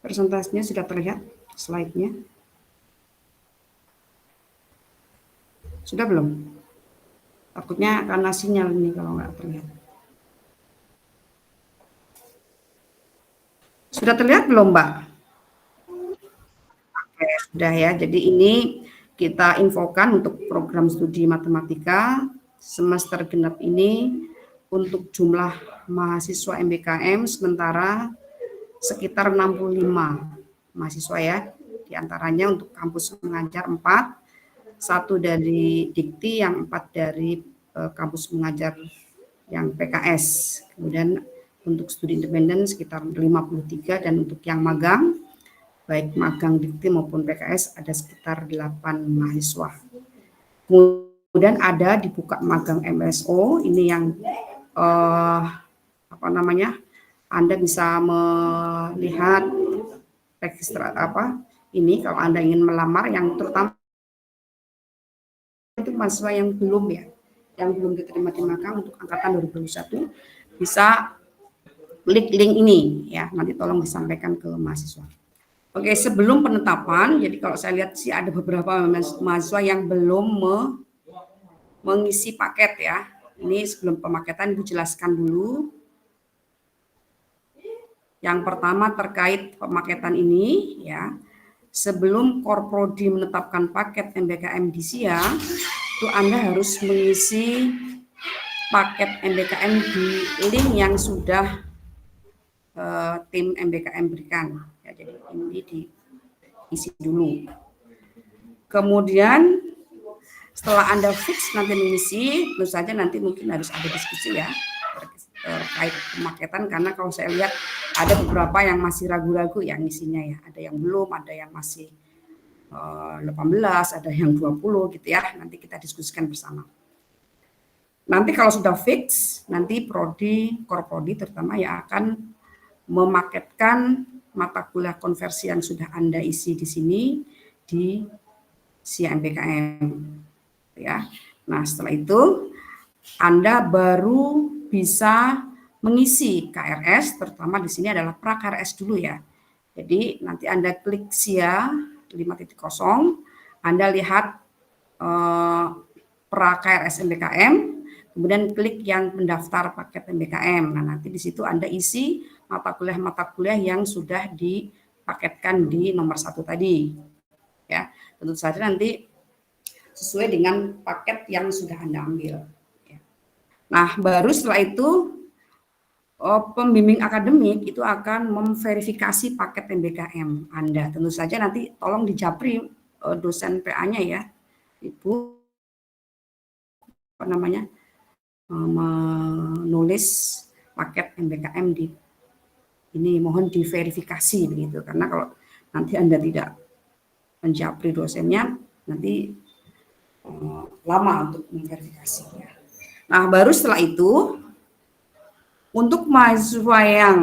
Persentasenya sudah terlihat slide-nya? Sudah belum? Takutnya karena sinyal ini kalau nggak terlihat. Sudah terlihat belum, Mbak? Oke, sudah ya. Jadi ini kita infokan untuk program studi matematika semester genap ini untuk jumlah mahasiswa MBKM sementara sekitar 65 mahasiswa ya. Di antaranya untuk kampus mengajar 4, 1 dari Dikti, yang 4 dari kampus mengajar yang PKS. Kemudian untuk studi independen sekitar 53 dan untuk yang magang baik magang Dikti maupun PKS ada sekitar 8 mahasiswa. Kemudian ada dibuka magang MSO, ini yang Anda bisa melihat register ini kalau Anda ingin melamar, yang terutama itu mahasiswa yang belum diterima di magang untuk angkatan 2021 bisa klik link ini ya, nanti tolong disampaikan ke mahasiswa. Oke, sebelum penetapan, jadi kalau saya lihat sih ada beberapa mahasiswa yang belum mengisi paket ya. Ini sebelum pemaketan Ibu jelaskan dulu. Yang pertama terkait pemaketan ini ya. Sebelum Korprodi menetapkan paket MBKM di SIA, itu Anda harus mengisi paket MBKM di link yang sudah tim MBKM berikan. Ya, jadi ini diisi dulu. Kemudian setelah Anda fix nanti mengisi, tentu saja nanti mungkin harus ada diskusi ya terkait pemaketan, karena kalau saya lihat ada beberapa yang masih ragu-ragu yang isinya ya, ada yang belum, ada yang masih 18, ada yang 20 gitu ya, nanti kita diskusikan bersama. Nanti kalau sudah fix, nanti Korprodi terutama yang akan memaketkan mata kuliah konversi yang sudah Anda isi di sini di SIA MBKM ya. Nah, setelah itu Anda baru bisa mengisi KRS, terutama di sini adalah pra KRS dulu ya. Jadi nanti Anda klik SIA 5.0, Anda lihat pra KRS MBKM, kemudian klik yang pendaftar paket MBKM. Nah, nanti di situ Anda isi mata kuliah yang sudah dipaketkan di nomor 1 tadi. Ya, tentu saja nanti sesuai dengan paket yang sudah Anda ambil. Nah, baru setelah itu pembimbing akademik itu akan memverifikasi paket MBKM Anda. Tentu saja nanti tolong dijapri dosen PA-nya ya, Ibu menulis paket MBKM di ini mohon diverifikasi begitu, karena kalau nanti Anda tidak menjapri dosennya nanti lama untuk memverifikasinya. Nah, baru setelah itu untuk mahasiswa yang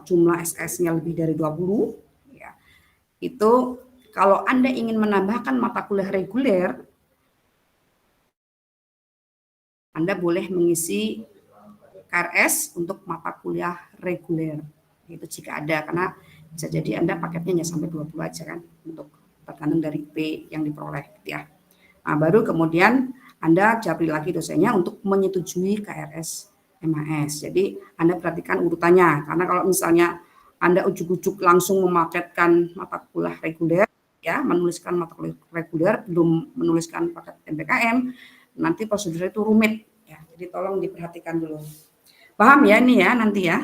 jumlah SS-nya lebih dari 20 ya, itu kalau Anda ingin menambahkan mata kuliah reguler, Anda boleh mengisi KRS untuk mata kuliah reguler. Itu jika ada, karena bisa jadi Anda paketnya hanya sampai 20 aja kan, untuk tergantung dari P yang diperoleh gitu ya. Nah, baru kemudian Anda japri lagi dosennya untuk menyetujui KRS MHS. Jadi Anda perhatikan urutannya, karena kalau misalnya Anda ujuk-ujuk langsung memaketkan mata kuliah reguler ya, menuliskan mata kuliah reguler belum menuliskan paket MBKM, nanti prosedur itu rumit ya. Jadi tolong diperhatikan dulu. Paham ya ini ya nanti ya.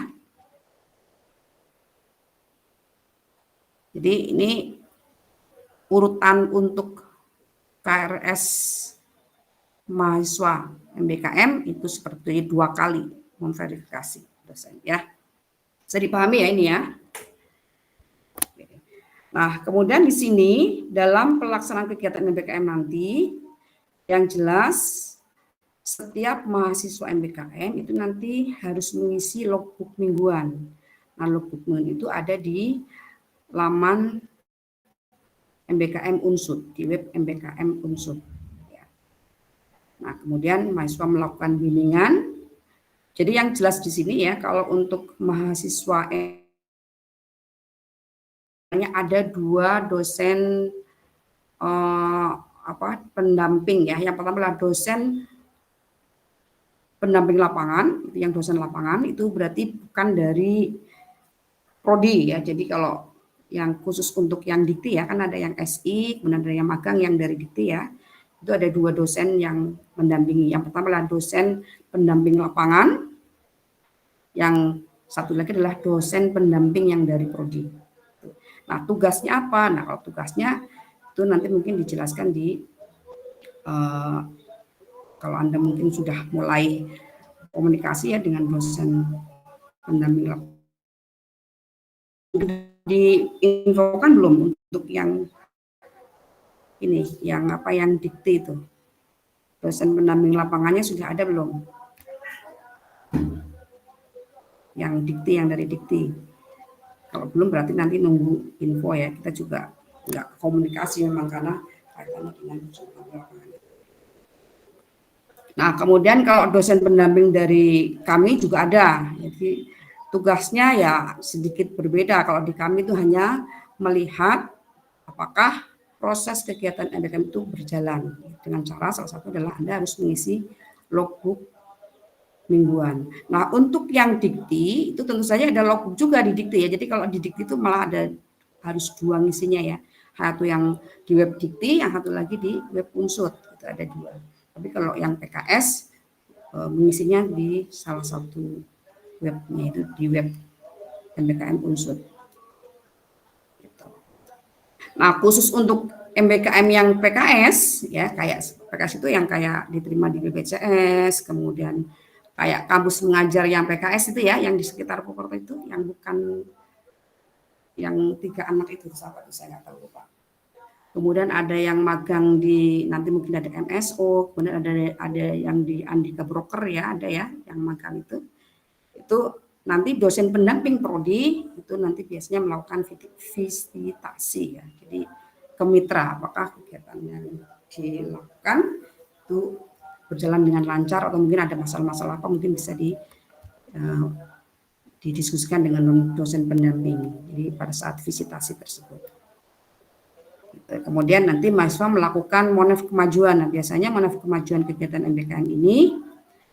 Jadi ini urutan untuk KRS mahasiswa MBKM itu seperti 2 kali memverifikasi dosen ya. Bisa dipahami ya ini ya. Nah, kemudian di sini dalam pelaksanaan kegiatan MBKM nanti yang jelas setiap mahasiswa MBKM itu nanti harus mengisi logbook mingguan. Nah, logbook mingguan itu ada di laman MBKM Unsud, di web MBKM Unsud. Nah, kemudian mahasiswa melakukan bimbingan. Jadi yang jelas di sini ya, kalau untuk mahasiswa ada 2 dosen pendamping ya. Yang pertama adalah dosen pendamping lapangan, yang dosen lapangan itu berarti bukan dari prodi ya. Jadi kalau yang khusus untuk yang dikti ya, kan ada yang SI, kemudian ada yang magang yang dari dikti ya. Itu ada 2 dosen yang mendampingi. Yang pertama adalah dosen pendamping lapangan, yang satu lagi adalah dosen pendamping yang dari prodi. Nah, tugasnya apa? Nah, kalau tugasnya itu nanti mungkin dijelaskan di kalau Anda mungkin sudah mulai komunikasi ya dengan dosen pendamping lapangan. Diinfokan belum untuk yang ini, yang dikti itu? Dosen pendamping lapangannya sudah ada belum? Yang dikti, yang dari dikti. Kalau belum berarti nanti nunggu info ya. Kita juga nggak komunikasi memang karena kaitannya dengan lapangan. Nah, kemudian kalau dosen pendamping dari kami juga ada. Jadi tugasnya ya sedikit berbeda. Kalau di kami itu hanya melihat apakah proses kegiatan MBKM itu berjalan dengan cara salah satu adalah Anda harus mengisi logbook mingguan. Nah, untuk yang dikti itu tentu saja ada logbook juga di dikti ya. Jadi kalau di dikti itu malah ada harus 2 ngisinya ya. Satu yang di web dikti, yang satu lagi di web unsur. Itu ada 2. Tapi kalau yang PKS mengisinya di salah satu webnya, itu di web MBKM unsur. Gitu. Nah, khusus untuk MBKM yang PKS ya, kayak PKS itu yang kayak diterima di BPJS, kemudian kayak kampus mengajar yang PKS itu ya, yang di sekitar Purwokerto itu, yang bukan yang 3 anak itu, sahabat saya nggak tahu Pak. Kemudian ada yang magang di, nanti mungkin ada MSO, kemudian ada yang di Andika Broker ya, ada ya yang magang itu nanti dosen pendamping prodi itu nanti biasanya melakukan visitasi ya. Jadi ke mitra apakah kegiatan yang dilakukan itu berjalan dengan lancar atau mungkin ada masalah-masalah apa mungkin bisa didiskusikan dengan dosen pendamping. Jadi pada saat visitasi tersebut. Kemudian nanti mahasiswa melakukan monef kemajuan. Nah, biasanya monef kemajuan kegiatan MBKM ini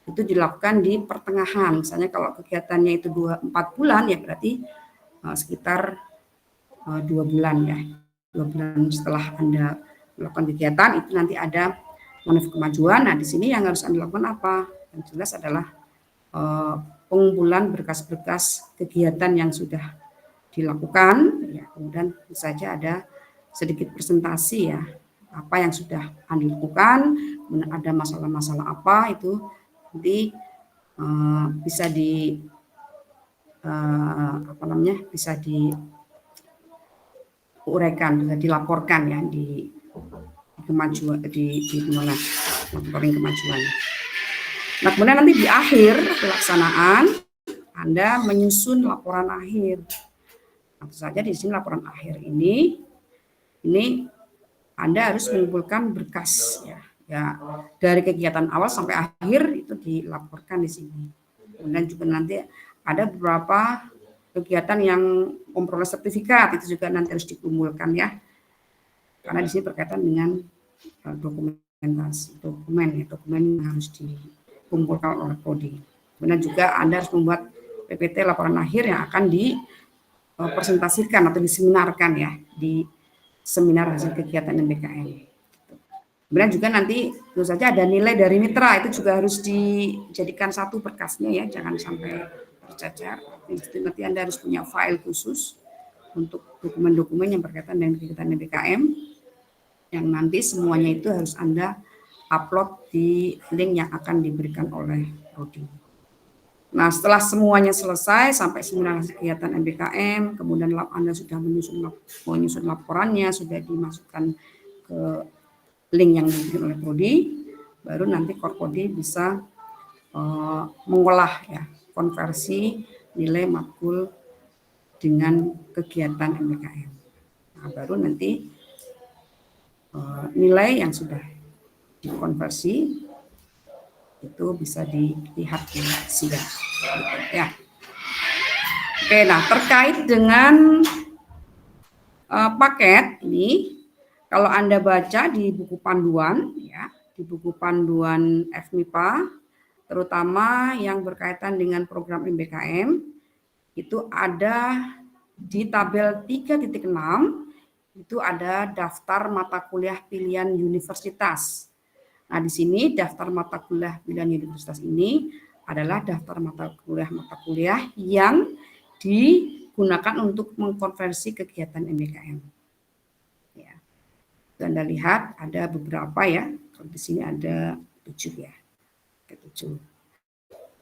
itu dilakukan di pertengahan. Misalnya kalau kegiatannya itu 4 bulan ya berarti sekitar 2 bulan ya. 2 bulan setelah Anda melakukan kegiatan itu nanti ada monef kemajuan. Nah, di sini yang harus Anda lakukan apa? Yang jelas adalah pengumpulan berkas-berkas kegiatan yang sudah dilakukan ya, kemudian saja ada sedikit presentasi ya, apa yang sudah Anda lakukan, kemudian ada masalah-masalah apa itu nanti bisa bisa diuraikan, bisa dilaporkan ya di kemajuan di mana monitoring kemajuan. Nah, kemudian nanti di akhir pelaksanaan Anda menyusun laporan akhir. Tentu saja di sini laporan akhir ini Anda harus mengumpulkan berkas ya dari kegiatan awal sampai akhir itu dilaporkan di sini. Kemudian juga nanti ada beberapa kegiatan yang memperoleh sertifikat itu juga nanti harus dikumpulkan ya. Karena di sini berkaitan dengan dokumen yang harus dikumpulkan oleh prodi. Kemudian juga Anda harus membuat PPT laporan akhir yang akan dipresentasikan atau diseminarkan ya di seminar hasil kegiatan MBKM. Kemudian juga nanti tentu saja ada nilai dari mitra itu juga harus dijadikan satu berkasnya ya, jangan sampai tercecer. Nanti Anda harus punya file khusus untuk dokumen-dokumen yang berkaitan dengan kegiatan MBKM yang nanti semuanya itu harus Anda upload di link yang akan diberikan oleh prodi. Nah, setelah semuanya selesai sampai seminar kegiatan MBKM, kemudian Anda sudah menyusun laporannya, sudah dimasukkan ke link yang diberikan oleh prodi, baru nanti Korprodi bisa mengolah ya konversi nilai matkul dengan kegiatan MBKM. Nah, baru nanti nilai yang sudah dikonversi itu bisa dilihat di sidang. Ya. Oke, nah terkait dengan Paket ini kalau Anda baca di buku panduan ya, di buku panduan FMIPA terutama yang berkaitan dengan program MBKM itu ada di tabel 3.6 itu ada daftar mata kuliah pilihan universitas. Nah, di sini daftar mata kuliah pilihan universitas ini adalah daftar mata kuliah yang digunakan untuk mengkonversi kegiatan MBKM. Ya. Anda lihat ada beberapa ya. Kalau di sini ada 7 ya. 7.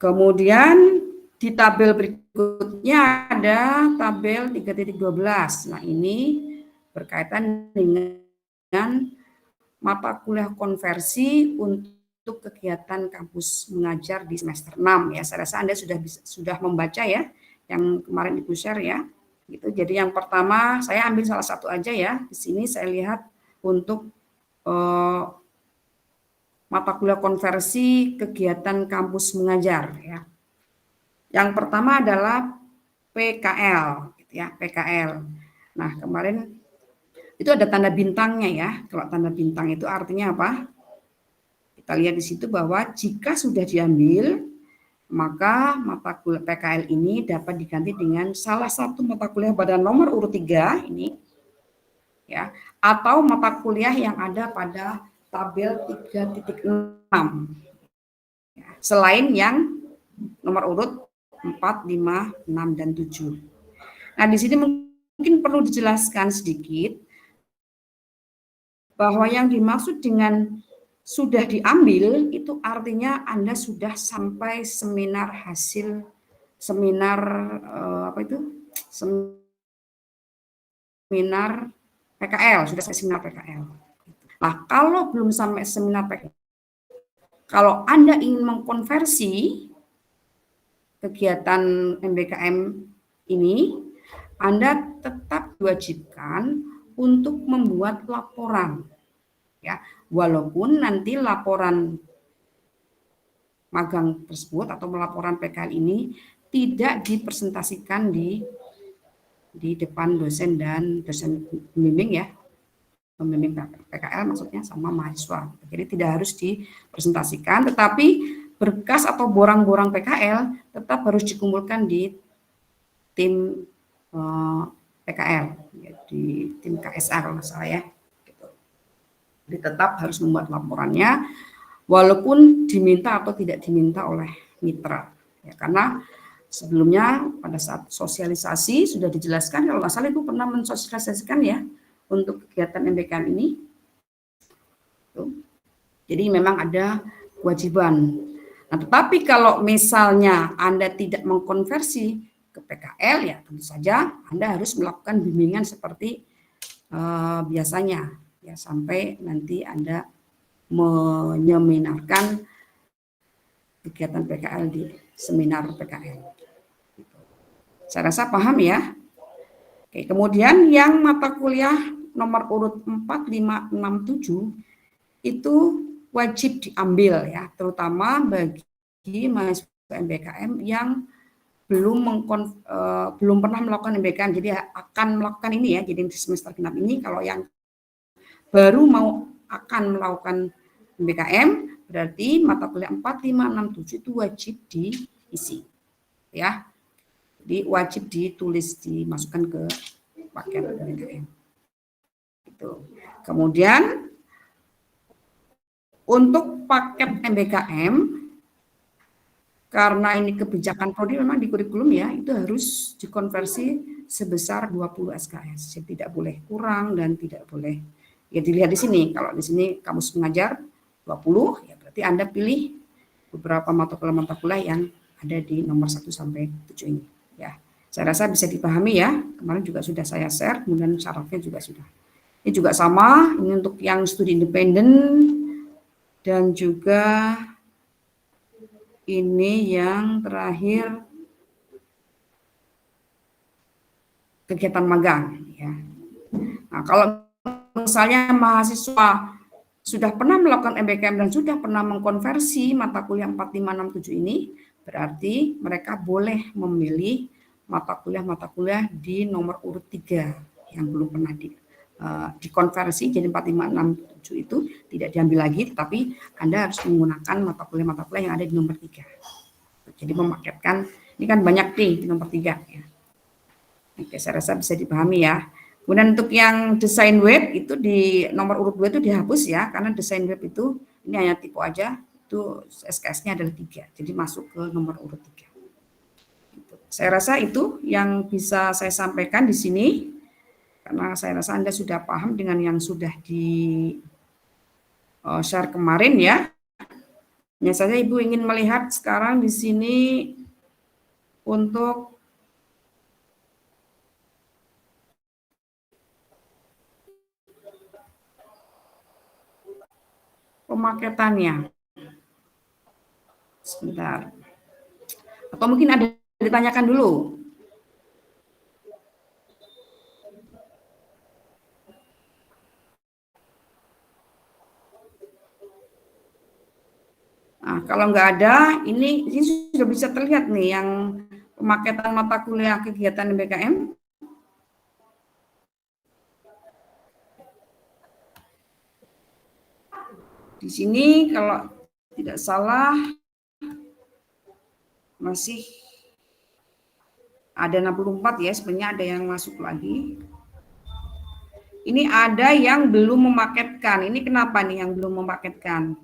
Kemudian di tabel berikutnya ada tabel 3.12. Nah, ini berkaitan dengan mata kuliah konversi untuk kegiatan kampus mengajar di semester 6 ya. Saya rasa Anda sudah membaca ya yang kemarin Ibu share ya. Gitu. Jadi yang pertama saya ambil salah satu aja ya. Di sini saya lihat untuk mata kuliah konversi kegiatan kampus mengajar ya. Yang pertama adalah PKL gitu ya, PKL. Nah, kemarin itu ada tanda bintangnya ya. Kalau tanda bintang itu artinya apa? Kita lihat di situ bahwa jika sudah diambil, maka mata kuliah PKL ini dapat diganti dengan salah satu mata kuliah pada nomor urut 3 ini ya, atau mata kuliah yang ada pada tabel 3.6 ya, selain yang nomor urut 4, 5, 6 dan 7. Nah, di sini mungkin perlu dijelaskan sedikit bahwa yang dimaksud dengan sudah diambil itu artinya Anda sudah sampai seminar hasil seminar seminar PKL, sudah selesai seminar PKL. Nah, kalau belum sampai seminar PKL, kalau Anda ingin mengkonversi kegiatan MBKM ini, Anda tetap diwajibkan untuk membuat laporan. Ya, walaupun nanti laporan magang tersebut atau laporan PKL ini tidak dipresentasikan di depan dosen dan dosen pembimbing ya, pembimbing PKL maksudnya sama mahasiswa. Jadi tidak harus dipresentasikan, tetapi berkas atau borang-borang PKL tetap harus dikumpulkan di tim PKL, ya, di tim KSA kalau nggak salah ya. Gitu. Jadi tetap harus membuat laporannya, walaupun diminta atau tidak diminta oleh mitra. Ya, karena sebelumnya pada saat sosialisasi sudah dijelaskan, kalau nggak salah Ibu pernah mensosialisasikan ya untuk kegiatan MBKM ini. Jadi memang ada kewajiban. Nah, tetapi kalau misalnya Anda tidak mengkonversi ke PKL, ya tentu saja Anda harus melakukan bimbingan seperti biasanya, ya sampai nanti Anda menyeminarkan kegiatan PKL di seminar PKL. Saya rasa paham ya. Oke, kemudian yang mata kuliah nomor urut 4, 5, 6, 7 itu wajib diambil ya, terutama bagi mahasiswa MBKM yang belum pernah melakukan MBKM, jadi akan melakukan ini ya, jadi semester genap ini kalau yang baru akan melakukan MBKM berarti mata kuliah 4, 5, 6, 7 itu wajib diisi ya, jadi wajib ditulis, dimasukkan ke paket MBKM itu. Kemudian untuk paket MBKM, karena ini kebijakan prodi memang di kurikulum ya, itu harus dikonversi sebesar 20 SKS. Jadi tidak boleh kurang dan tidak boleh, ya dilihat di sini. Kalau di sini kampus mengajar 20, ya berarti Anda pilih beberapa mata kuliah yang ada di nomor 1 sampai 7 ini. Ya, saya rasa bisa dipahami ya. Kemarin juga sudah saya share, kemudian syaratnya juga sudah. Ini juga sama, ini untuk yang studi independen, dan juga ini yang terakhir kegiatan magang ya. Nah, kalau misalnya mahasiswa sudah pernah melakukan MBKM dan sudah pernah mengkonversi mata kuliah 4, 5, 6, 7 ini, berarti mereka boleh memilih mata kuliah di nomor urut 3 yang belum pernah dikonversi jadi 4567 itu tidak diambil lagi, tetapi Anda harus menggunakan mata kuliah yang ada di nomor 3. Jadi memaketkan, ini kan banyak nih di nomor 3 ya. Oke, saya rasa bisa dipahami ya. Kemudian untuk yang desain web itu di nomor urut 2 itu dihapus ya, karena desain web itu ini hanya tipe aja, itu SKS-nya adalah 3, jadi masuk ke nomor urut 3. Saya rasa itu yang bisa saya sampaikan di sini, karena saya rasa Anda sudah paham dengan yang sudah di share kemarin ya. Hanya saja Ibu ingin melihat sekarang di sini untuk pemaketannya. Sebentar. Atau mungkin ada ditanyakan dulu. Nah, kalau nggak ada, ini sudah bisa terlihat nih yang pemaketan mata kuliah kegiatan MBKM. Di sini kalau tidak salah masih ada 64 ya, sebenarnya ada yang masuk lagi. Ini ada yang belum memaketkan. Ini kenapa nih yang belum memaketkan?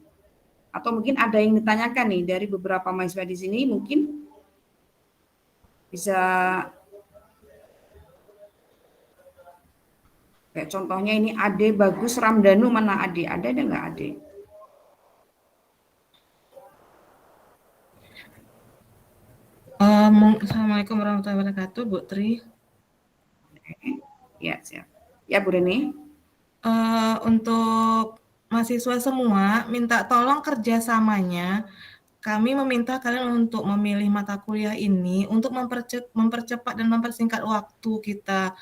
Atau mungkin ada yang ditanyakan nih dari beberapa mahasiswa di sini, mungkin bisa kayak contohnya ini Ade Bagus Ramdhanu, mana Ade? Ada nggak Ade? Assalamualaikum warahmatullahi wabarakatuh, Bu Tri. Ya, siap. Ya, Bu Reni. Untuk mahasiswa semua, minta tolong kerjasamanya. Kami meminta kalian untuk memilih mata kuliah ini untuk mempercepat dan mempersingkat waktu kita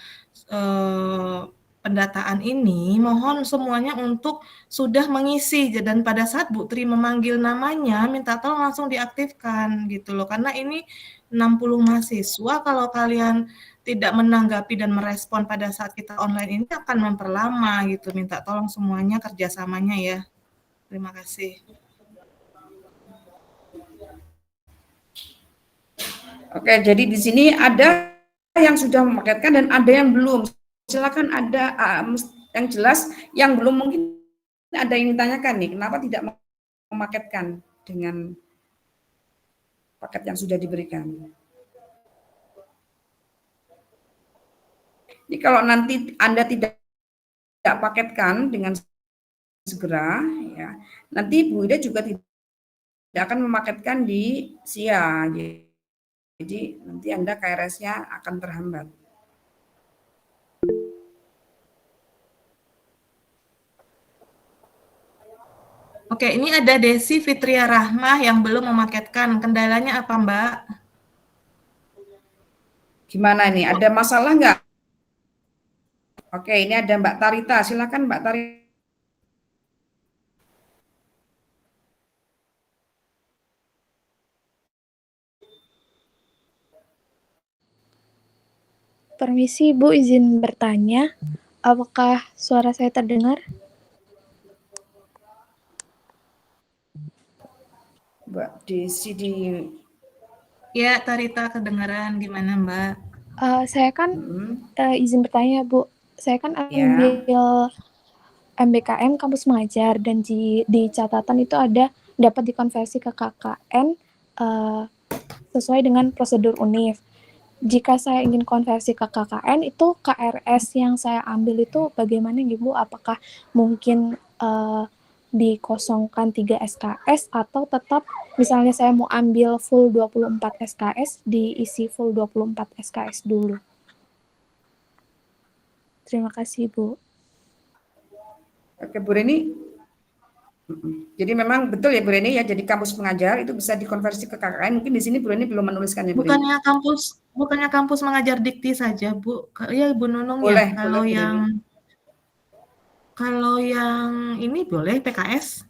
pendataan ini. Mohon semuanya untuk sudah mengisi, dan pada saat Bu Tri memanggil namanya, minta tolong langsung diaktifkan gitu loh. Karena ini 60 mahasiswa, kalau kalian tidak menanggapi dan merespon pada saat kita online ini akan memperlama gitu. Minta tolong semuanya kerjasamanya ya. Terima kasih. Oke, jadi di sini ada yang sudah memaketkan dan ada yang belum. Silakan ada yang jelas, yang belum mungkin ada yang ditanyakan nih, kenapa tidak memaketkan dengan paket yang sudah diberikan. Jadi kalau nanti Anda tidak paketkan dengan segera, ya, nanti Bu Ida juga tidak akan memaketkan di SIA. Jadi nanti Anda KRS-nya akan terhambat. Oke, ini ada Desi Fitria Rahmah yang belum memaketkan. Kendalanya apa, Mbak? Gimana nih? Ada masalah nggak? Oke, ini ada Mbak Tarita. Silakan Mbak Tarita. Permisi, Bu, izin bertanya. Apakah suara saya terdengar? Mbak Desi di... Ya, Tarita kedengaran. Gimana, Mbak? Saya kan izin bertanya, Bu. Saya kan ambil MBKM kampus mengajar dan di catatan itu ada dapat dikonversi ke KKN sesuai dengan prosedur UNIF. Jika saya ingin konversi ke KKN, itu KRS yang saya ambil itu bagaimana, Ibu? Apakah mungkin dikosongkan 3 SKS atau tetap misalnya saya mau ambil full 24 SKS, diisi full 24 SKS dulu? Terima kasih, Bu. Oke, Bu Reni. Jadi memang betul ya Bu Reni ya, jadi kampus pengajar itu bisa dikonversi ke KKN. Mungkin di sini Bu Reni belum menuliskan ya Bu Reni. Bukannya kampus mengajar dikti saja, Bu. Ya, Bu Nunung boleh, ya. boleh, kalau yang ini boleh PKS?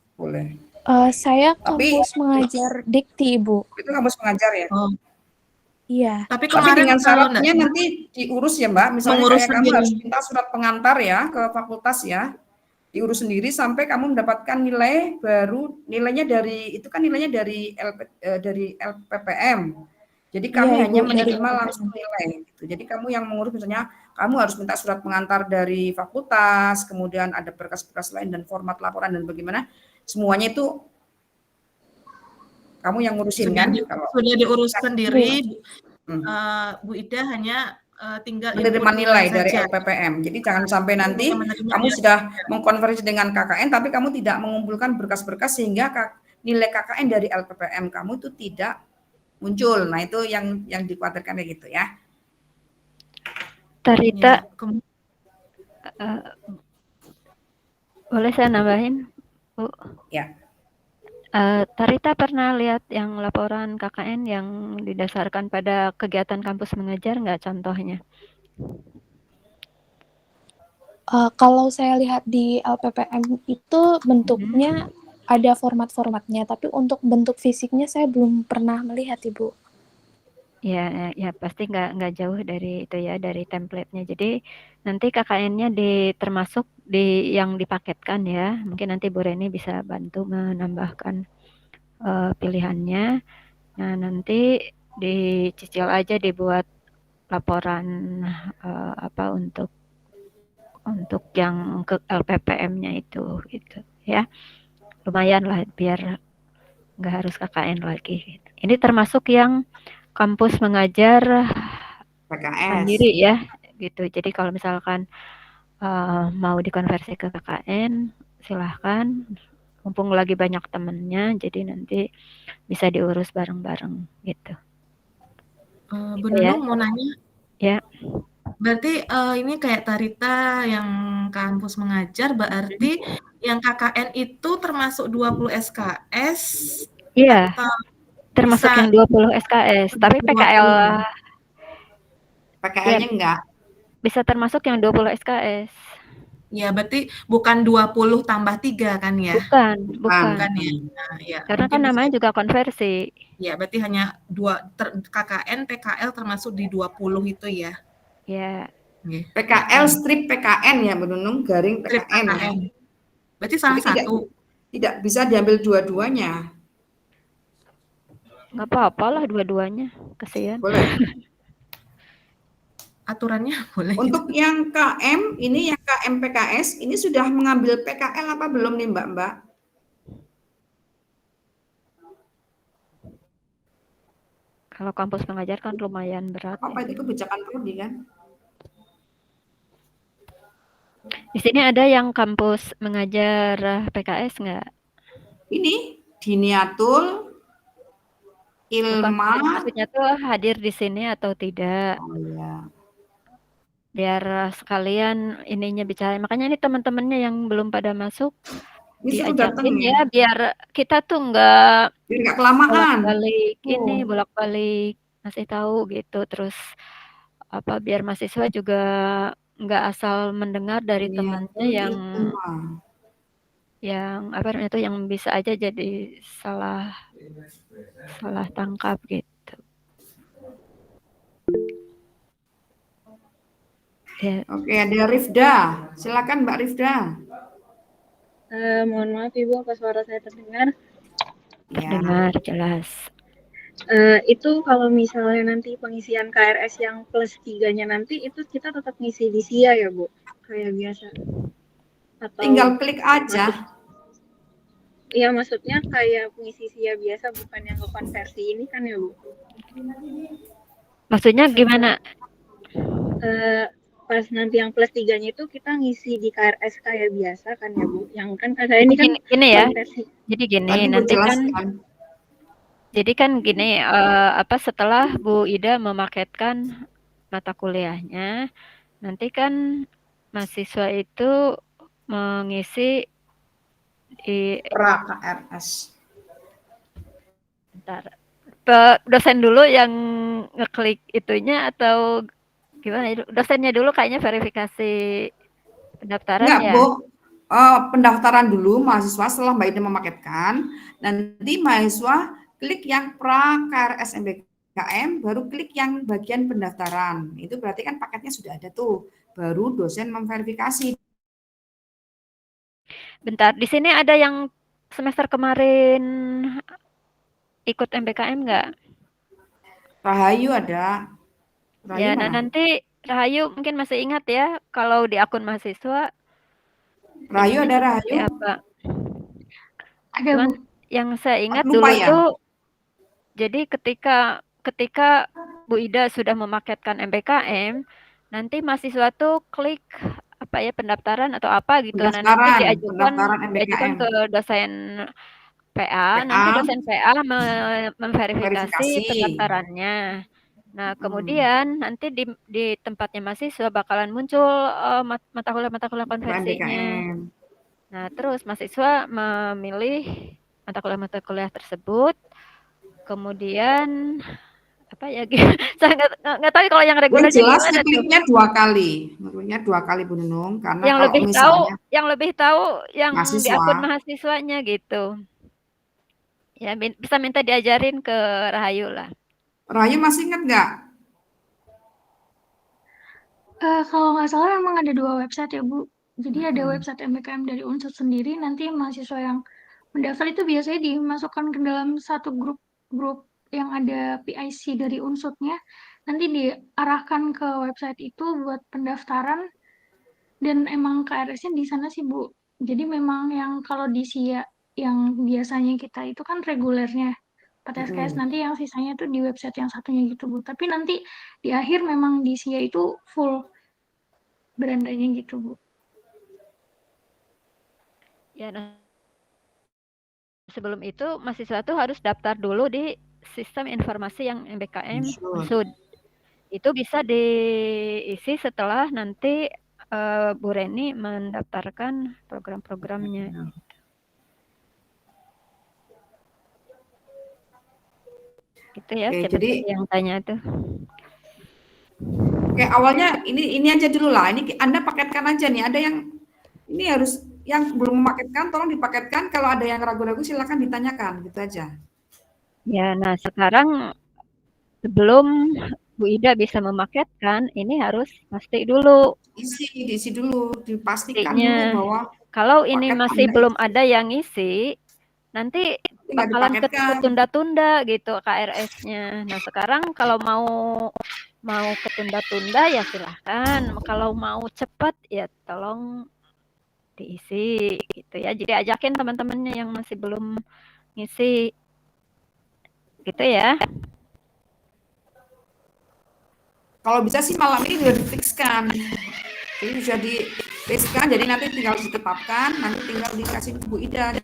Saya kampus mengajar dikti, Ibu. Itu kampus mengajar ya? Oh. Iya. Tapi Tapi kemarin dengan kalau nggak syaratnya salah nanti diurus ya Mbak, misalnya mengurus kayak kamu sendiri. harus minta surat pengantar ya ke fakultas ya, diurus sendiri sampai kamu mendapatkan nilai baru, nilainya dari itu kan nilainya dari LPPM. Jadi Iya, kami Ibu, hanya dari menerima langsung LPPM. nilai gitu. Jadi kamu yang mengurus misalnya kamu harus minta surat pengantar dari fakultas, kemudian ada berkas-berkas lain dan format laporan dan bagaimana, semuanya itu kamu yang ngurusin Sudah kan kalau sudah diurus sendiri, Bu Ida hanya tinggal menerima input nilai nilai dari saja. LPPM. Jadi jangan sampai Jadi nanti hanya menerima kamu nilai sudah saja. mengkonversi dengan KKN tapi kamu tidak mengumpulkan berkas-berkas sehingga nilai KKN dari LPPM kamu itu tidak muncul. Nah, itu yang dikhawatirkan kayak gitu ya. Tarita, Ya, boleh saya nambahin, Bu? Ya. Tarita pernah lihat yang laporan KKN yang didasarkan pada kegiatan kampus mengajar nggak contohnya? Kalau saya lihat di LPPM itu bentuknya ada format-formatnya, tapi untuk bentuk fisiknya saya belum pernah melihat, Ibu. Ya, pasti nggak jauh dari itu ya, dari template-nya. Jadi nanti KKN-nya termasuk di yang dipaketkan ya. Mungkin nanti Bu Reni bisa bantu menambahkan pilihannya. Nah, nanti dicicil aja dibuat laporan untuk yang ke LPPM-nya itu gitu ya. Lumayan lah biar nggak harus KKN lagi gitu. Ini termasuk yang kampus mengajar PKS. mandiri ya gitu. Jadi kalau misalkan mau dikonversi ke KKN silahkan, mumpung lagi banyak temennya, jadi nanti bisa diurus bareng-bareng gitu. Bu Gitu ya. Nunung mau nanya, Ya. berarti ini kayak Tarita yang kampus mengajar, berarti yang KKN itu termasuk 20 SKS Iya, atau termasuk bisa yang 20 SKS, tapi 20 PKL ya? PKL-nya enggak. bisa termasuk yang 20 SKS. Ya, berarti bukan 20 tambah 3 kan ya? Bukan. Bukan ya? Nah, ya. Karena kan Mungkin bisa, namanya juga konversi. ya berarti hanya KKN, PKL termasuk di 20 itu ya? Ya. PKL strip PKN ya, Bu Nunung, garing Strip PKN ya. KKN. Berarti salah Jadi satu. tidak bisa diambil dua-duanya. Nggak apa-apa lah dua-duanya, kasihan. Boleh. Aturannya boleh. Untuk yang KM, ini yang KM PKS, ini sudah mengambil PKL apa belum nih Mbak? Kalau kampus mengajar kan lumayan berat. Apa itu kebijakan prodi kan? Di sini ada yang kampus mengajar PKS nggak? Ini Diniatul, Bukan, Ilma. maksudnya tuh hadir di sini atau tidak? Oh iya. Biar sekalian ininya bicara. Makanya ini teman-temannya yang belum pada masuk Ini suruh datang diajakin ya. ya, biar kita tuh nggak Biar nggak kelamaan. bolak-balik ngasih tahu gitu. Terus biar mahasiswa juga nggak asal mendengar dari temannya yang yang bisa aja jadi salah tangkap gitu. Ya. Oke, ada Rifda. Silakan Mbak Rifda. Mohon maaf Ibu, apa suara saya terdengar? Terdengar jelas. Itu kalau misalnya nanti pengisian KRS yang plus 3-nya nanti itu kita tetap ngisi di SIA ya Bu? Kayak biasa? Atau tinggal klik aja. Iya, maksudnya kayak pengisi SIA biasa, bukan yang konversi ini kan ya Bu? Maksudnya gimana? Pas nanti yang plus 3-nya itu kita ngisi di KRS kayak biasa kan ya Bu? Yang kan saya ini kan gini ya. konversi. Jadi gini, Tadi nanti kan gini, setelah Bu Ida memaketkan mata kuliahnya, nanti kan mahasiswa itu mengisi di pra KRS. Bentar. Dosen dulu yang ngeklik itunya atau gimana? Dosennya dulu kayaknya verifikasi pendaftaran. Enggak, ya? Bu. Pendaftaran dulu mahasiswa setelah Mbak Ida memaketkan, nanti mahasiswa klik yang pra KRS MBK. MBKM, baru klik yang bagian pendaftaran. Itu berarti kan paketnya sudah ada tuh. Baru dosen memverifikasi. Bentar, di sini ada yang semester kemarin ikut MBKM nggak? Rahayu ada. Rahayu Ya, mana? nah nanti Rahayu mungkin masih ingat ya, kalau di akun mahasiswa Rahayu ada ininya Rahayu? seperti apa. Ada, Cuman Bu. yang saya ingat Lupa dulu ya? tuh, jadi ketika Bu Ida sudah memaketkan MBKM, nanti mahasiswa tuh klik apa ya, pendaftaran atau apa gitu. Nah, nanti Pendaftaran diajukan MBKM. ke dosen PA, nanti PA, dosen PA memverifikasi verifikasi. pendaftarannya. Nah, Hmm. kemudian nanti di tempatnya mahasiswa bakalan muncul mata kuliah konversinya. MBKM. Nah, terus mahasiswa memilih mata kuliah tersebut. Kemudian apa ya? Saya nggak tahu kalau yang Yang regulernya jelas gimana tuh. ngekliknya 2 kali. Ngekliknya 2 kali Bu Nunung, karena Yang kalau lebih misalnya tahu yang di mahasiswa, akun mahasiswanya gitu. Ya, bisa minta diajarin ke Rahayu lah. Rahayu masih ingat nggak? Kalau nggak salah memang ada 2 website ya, Bu. Jadi ada website MBKM dari Unsur sendiri, nanti mahasiswa yang mendaftar itu biasanya dimasukkan ke dalam satu grup yang ada PIC dari Unsutnya, nanti diarahkan ke website itu buat pendaftaran, dan emang KRS-nya di sana sih, Bu. Jadi memang yang kalau di SIA yang biasanya kita itu kan regulernya 4 SKS, nanti yang sisanya tuh di website yang satunya gitu, Bu. Tapi nanti di akhir memang di SIA itu full berandanya gitu, Bu. Ya, nah, sebelum itu mahasiswa tuh harus daftar dulu di sistem informasi yang MBKM Unsud. Itu bisa diisi setelah nanti Bu Reni mendaftarkan program-programnya. Gitu ya, Oke, siapa jadi yang tanya tuh. Oke, awalnya ini aja dulu lah. Ini Anda paketkan aja nih. Ada yang ini harus yang belum memaketkan, tolong dipaketkan. Kalau ada yang ragu-ragu, silakan ditanyakan, gitu aja. Ya, nah sekarang sebelum Bu Ida bisa memaketkan, ini harus pasti dulu. Diisi dulu, dipastikan Pastinya. dulu bahwa kalau ini paket masih Anda belum ada yang ngisi, nanti nggak bakalan dipaketkan. ketunda-tunda gitu KRS-nya. Nah, sekarang kalau mau ketunda-tunda ya silahkan. Kalau mau cepat ya tolong diisi gitu ya. Jadi ajakin teman-temannya yang masih belum ngisi gitu ya. Kalau bisa sih malam ini sudah difikskan. Jadi bisa difikskan, jadi nanti tinggal ditetapkan, nanti tinggal dikasih ke Bu Ida.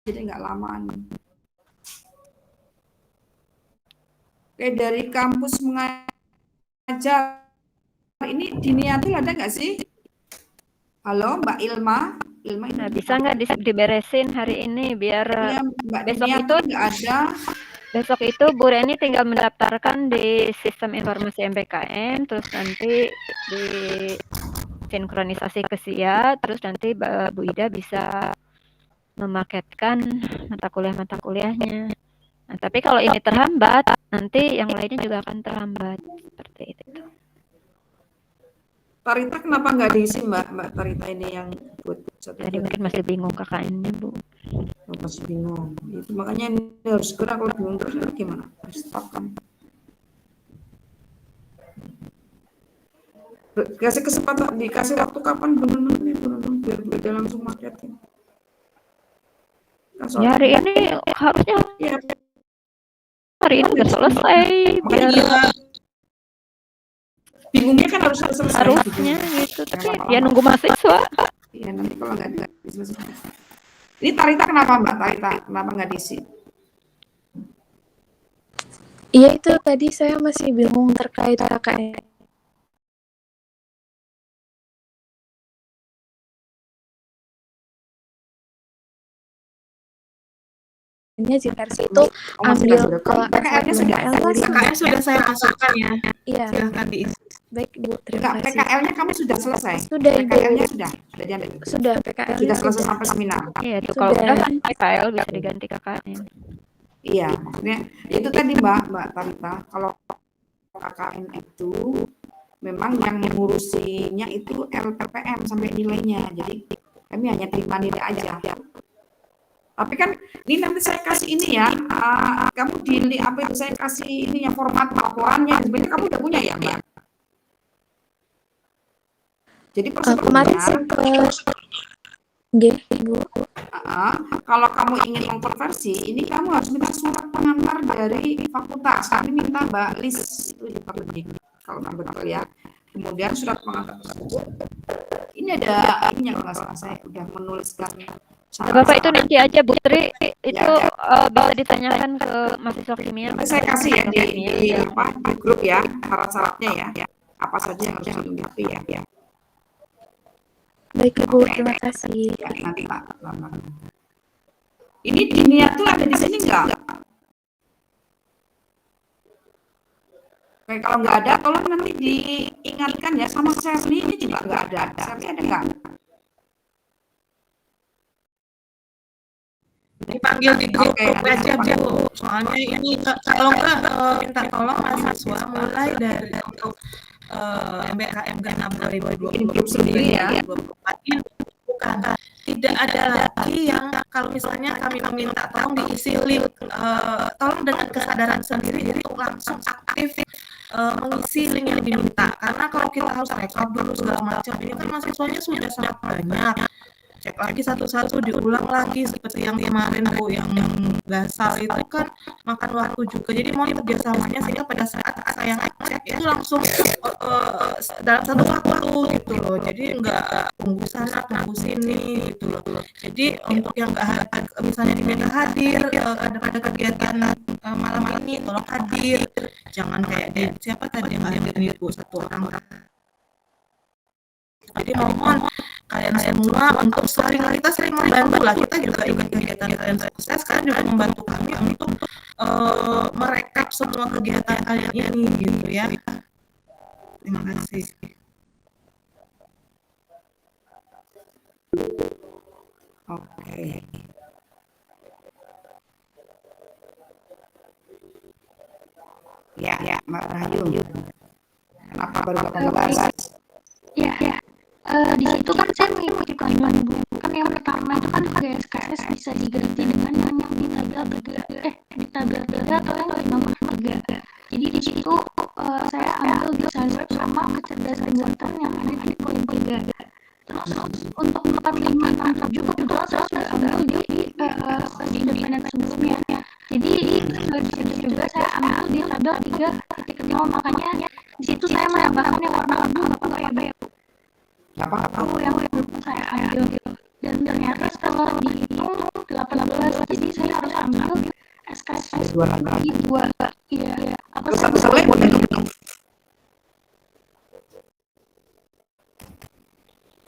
Jadi nggak lama nih. Oke, dari kampus mengajar ini diniatul ada nggak sih? Halo Mbak Ilma. Nah, bisa nggak diberesin hari ini biar ya, Mbak besok Dinia itu nggak ada. Besok itu Bu Reni tinggal mendaftarkan di sistem informasi MBKM, terus nanti di sinkronisasi ke SIA, terus nanti Bu Ida bisa memaketkan mata kuliahnya. Nah, tapi kalau ini terhambat, nanti yang lainnya juga akan terhambat seperti itu. Tarita kenapa nggak diisi Mbak Tarita ini yang buat Jadi mungkin masih bingung KKN-nya Bu. Masih bingung. Itu makanya ini harus gerak, kalau bingung terus gimana? Harus tetapkan. Kasih kesempatan, dikasih waktu kapan benar-benar biar udah langsung marketing. Ya hari ini harusnya ya. Hari ini udah selesai. Biar bingungnya kan harus selesai. Harusnya gitu, tapi ya nunggu mahasiswa. Iya, nanti kalau nggak selesai. Ini Tarita kenapa Mbak Tarita? Kenapa nggak diisi? Iya itu tadi saya masih bingung terkait KKN. Jika versi itu ambil ke PKL-nya sudah saya masukkan ya. Iya. Silahkan diisi. Baik Bu, terima kasih. PKL-nya kamu sudah selesai? Sudah Ibu. PKL-nya sudah PKL sudah selesai sampai seminar. Iya, itu kalau udah kan PKL bisa diganti KKN. Iya, maksudnya itu tadi Mbak Tarita, kalau KKN itu memang yang mengurusinya itu LPPM sampai nilainya. Jadi kami hanya terima nilai aja. Tapi kan ini nanti saya kasih ini ya, kamu di apa itu saya kasih ini yang format laporannya. Sebenarnya kamu udah punya ya Mbak. Jadi Kemarin prosedurnya, sempat Bu. kalau kamu ingin mengkonversi, ini kamu harus minta surat pengantar dari fakultas. Kami minta Mbak Lis itu di Perluding, kalau betul ya. Kemudian surat pengantar tersebut, ini ada ini yang nggak salah saya udah menuliskan. Bapak itu nanti aja Bu Tri itu bisa ditanyakan ke mahasiswa kimia. Saya kasih ya di grup ya syarat-syaratnya ya. Apa saja yang harus dilengkapi ya. Baik Ibu, terima kasih. Ya, nanti Pak. Ini Dinia tuh ada di sini nggak? Oke, kalau nggak ada, tolong nanti diingatkan ya sama Sherly, ini juga nggak ada. Sherly ada nggak? Dipanggil di grup aja Bu. Soalnya ini kalau nggak minta tolong mahasiswa mulai dari untuk MBKM Genap 2020 sendiri ya, 2024 ini bukan tidak ada lagi yang kalau misalnya kami minta tolong diisi link, tolong dengan kesadaran sendiri jadi langsung aktif mengisi link yang diminta, karena kalau kita harus rekap dulu segala macam ini kan mahasiswanya sudah sangat banyak, cek lagi satu-satu, diulang lagi seperti yang kemarin Bu yang gasal itu kan makan waktu juga. Jadi mohon kerjasamanya sehingga pada saat saya ngecek itu langsung dalam satu waktu gitu loh. Jadi enggak tunggu sana tunggu sini gitu loh. Jadi untuk yang enggak misalnya diminta hadir pada kegiatan malam ini tolong hadir. Jangan kayak siapa tadi yang hadir Bu, satu orang. Jadi mohon kalian semua untuk kita sering membantu lah, kita juga ikut kegiatan kalian. Saya sekarang juga membantu kami untuk merekap semua kegiatan kalian ini gitu ya. Terima kasih. Oke. Ya, Mbak Rahayu. Kenapa baru 18? Ya. Di situ kan saya mengikuti panduan Bu. Kan yang pertama itu kan pakai SKS bisa diganti dengan yang di tabel 3 atau yang di nomor 3. Jadi di situ saya ambil desain web sama kecerdasan buatan yang ada di poin 3. Terus untuk 4, 5, 6, 7 kebetulan saya sudah ambil di independen sebelumnya. Jadi di situ juga saya ambil di tabel 3.0, makanya di situ saya menambahkan yang warna abu nggak apa-apa ya Bu. Itu yang saya ambil dan ternyata setelah dihitung 18, jadi saya harus ambil SKS lagi 2. Iya. Apa Soalnya boleh dong.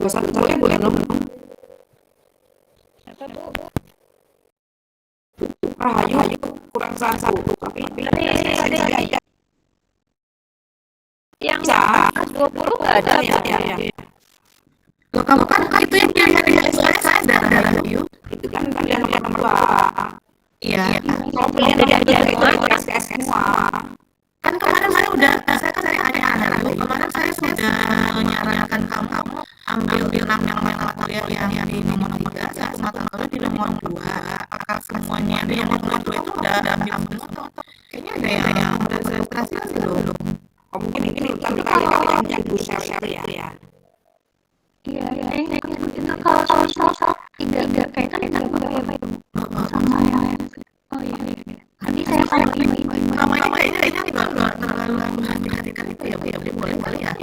21 soalnya boleh dong. Rahayu kurang 1 tapi yang 20 nggak ada ya. Loh, kamu kan itu yang pilihan dari SKS ada Rahayu. Itu kan pilihan nomor 2. Iya. Kalau pilihan nomor 2 itu SKS semua. Kan kemarin saya udah Rahayu. Kemarin saya sudah menyarankan kamu ambil 6 yang mata kuliah yang di nomor 3, satu mata kuliah di nomor 2. Apakah semuanya yang nomor 2 itu udah ambil semua? Kayaknya ada yang udah saya operasi belum. Oh, mungkin ini kalau yang share ya. Iya, itu kalau misal tidak kaitan dengan apa sama yang iya. Nanti saya taruh ini. Namanya kayaknya nggak terlalu memperhatikan itu ya, boleh ya.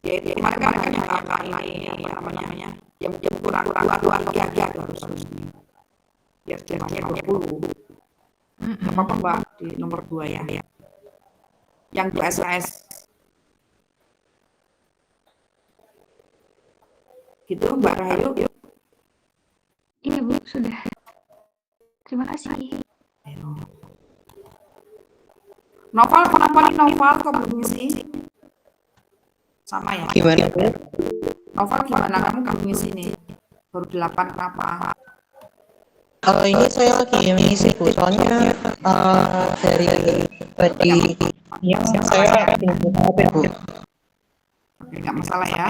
Ya itu kemarin kan yang ini apa namanya yang kurang 2 harus ya jadi 20. Apa Mbak di nomor 2 ya. Yang 2 SKS gitu Mbak Rahayu. Iya Bu, sudah. Terima kasih. Novel kenapa nih Novel kok belum ngisi? Sama ya? Gimana? Novel gimana kamu ngisi nih? Baru 8 kenapa? Kalau ini saya lagi mengisi Bu, soalnya dari tadi saya input apa Bu? Oke, nggak masalah ya.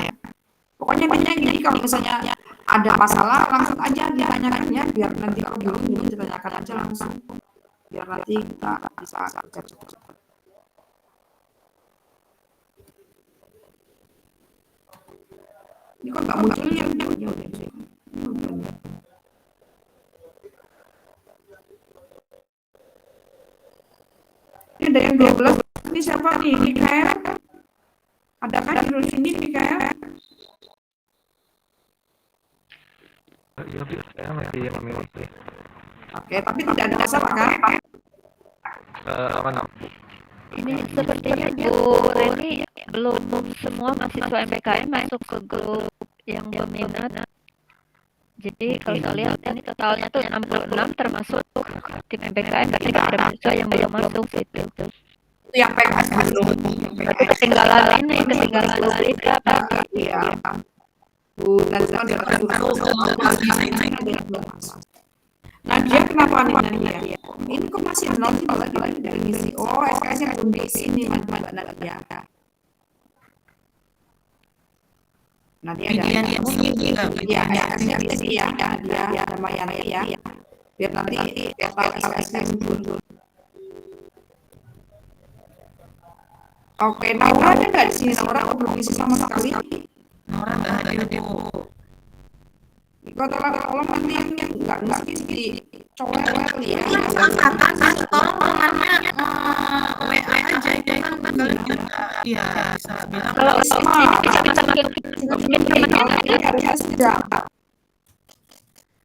Pokoknya intinya gini, kalau misalnya ada masalah langsung aja ditanyakan ya, biar nanti kalau belum ini ditanyakan aja langsung, biar nanti kita bisa kerja cepat. Ini kok nggak muncul ya? Ini ada yang 12, ini siapa nih? Mikael? Adakah di sini Mikael? Iya, saya masih memiliki. Oke, tapi tidak ada masalah kan? Mana? Ini sepertinya Bu Reni belum semua mahasiswa MBKM masuk ke grup yang berminat. Jadi kalau saya lihat ini totalnya tuh 66 termasuk tim MBKM, tapi ada mahasiswa yang belum masuk gitu. Itu yang PKS belum. Tapi ketinggalan ini, ketinggalan berita Pak. Iya. Bu Nazla ada nah dia kenapa nih Nadia? Ini kok masih nol sih lagi dari misi? Oh, SKS-nya belum diisi nih Mbak Nadia. Nadia ada ya, dia lumayan ya. Biar nanti total SKS-nya muncul. Oke, Naura ada nggak di sini? Naura belum isi sama sekali. Nora nggak hadir Bu. Kalau nanti yang nggak ngisi di cower ya. Tolong temannya WA aja itu kan kalian juga ya bisa bilang Kalau ini bisa masukin harusnya sudah.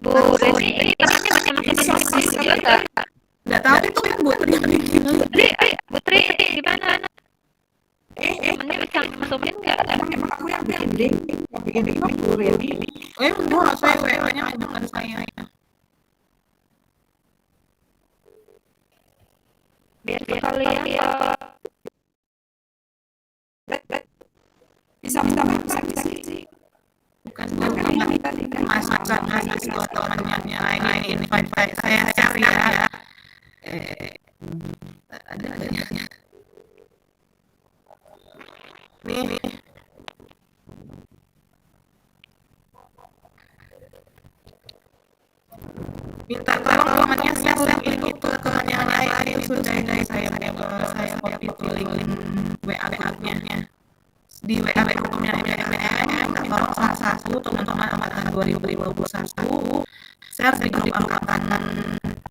Bu Reni, ini temannya masih juga. nggak tahu itu kan Bu Putri, gimana? Temennya bisa masukin nggak? Emang aku yang bikin link Bu Reni. udah saya WA-nya bukan saya ya. Biar kalian Bisa sih. Bukan masakan mahasiswa temannya lain invite saya cari ya. Ada nih minta tolong temannya share itu ke teman yang lain sudah saya copy itu link WA grupnya di WA grupnya MBKM tolong salah satu teman-teman angkatan 2021 share di grup angkatan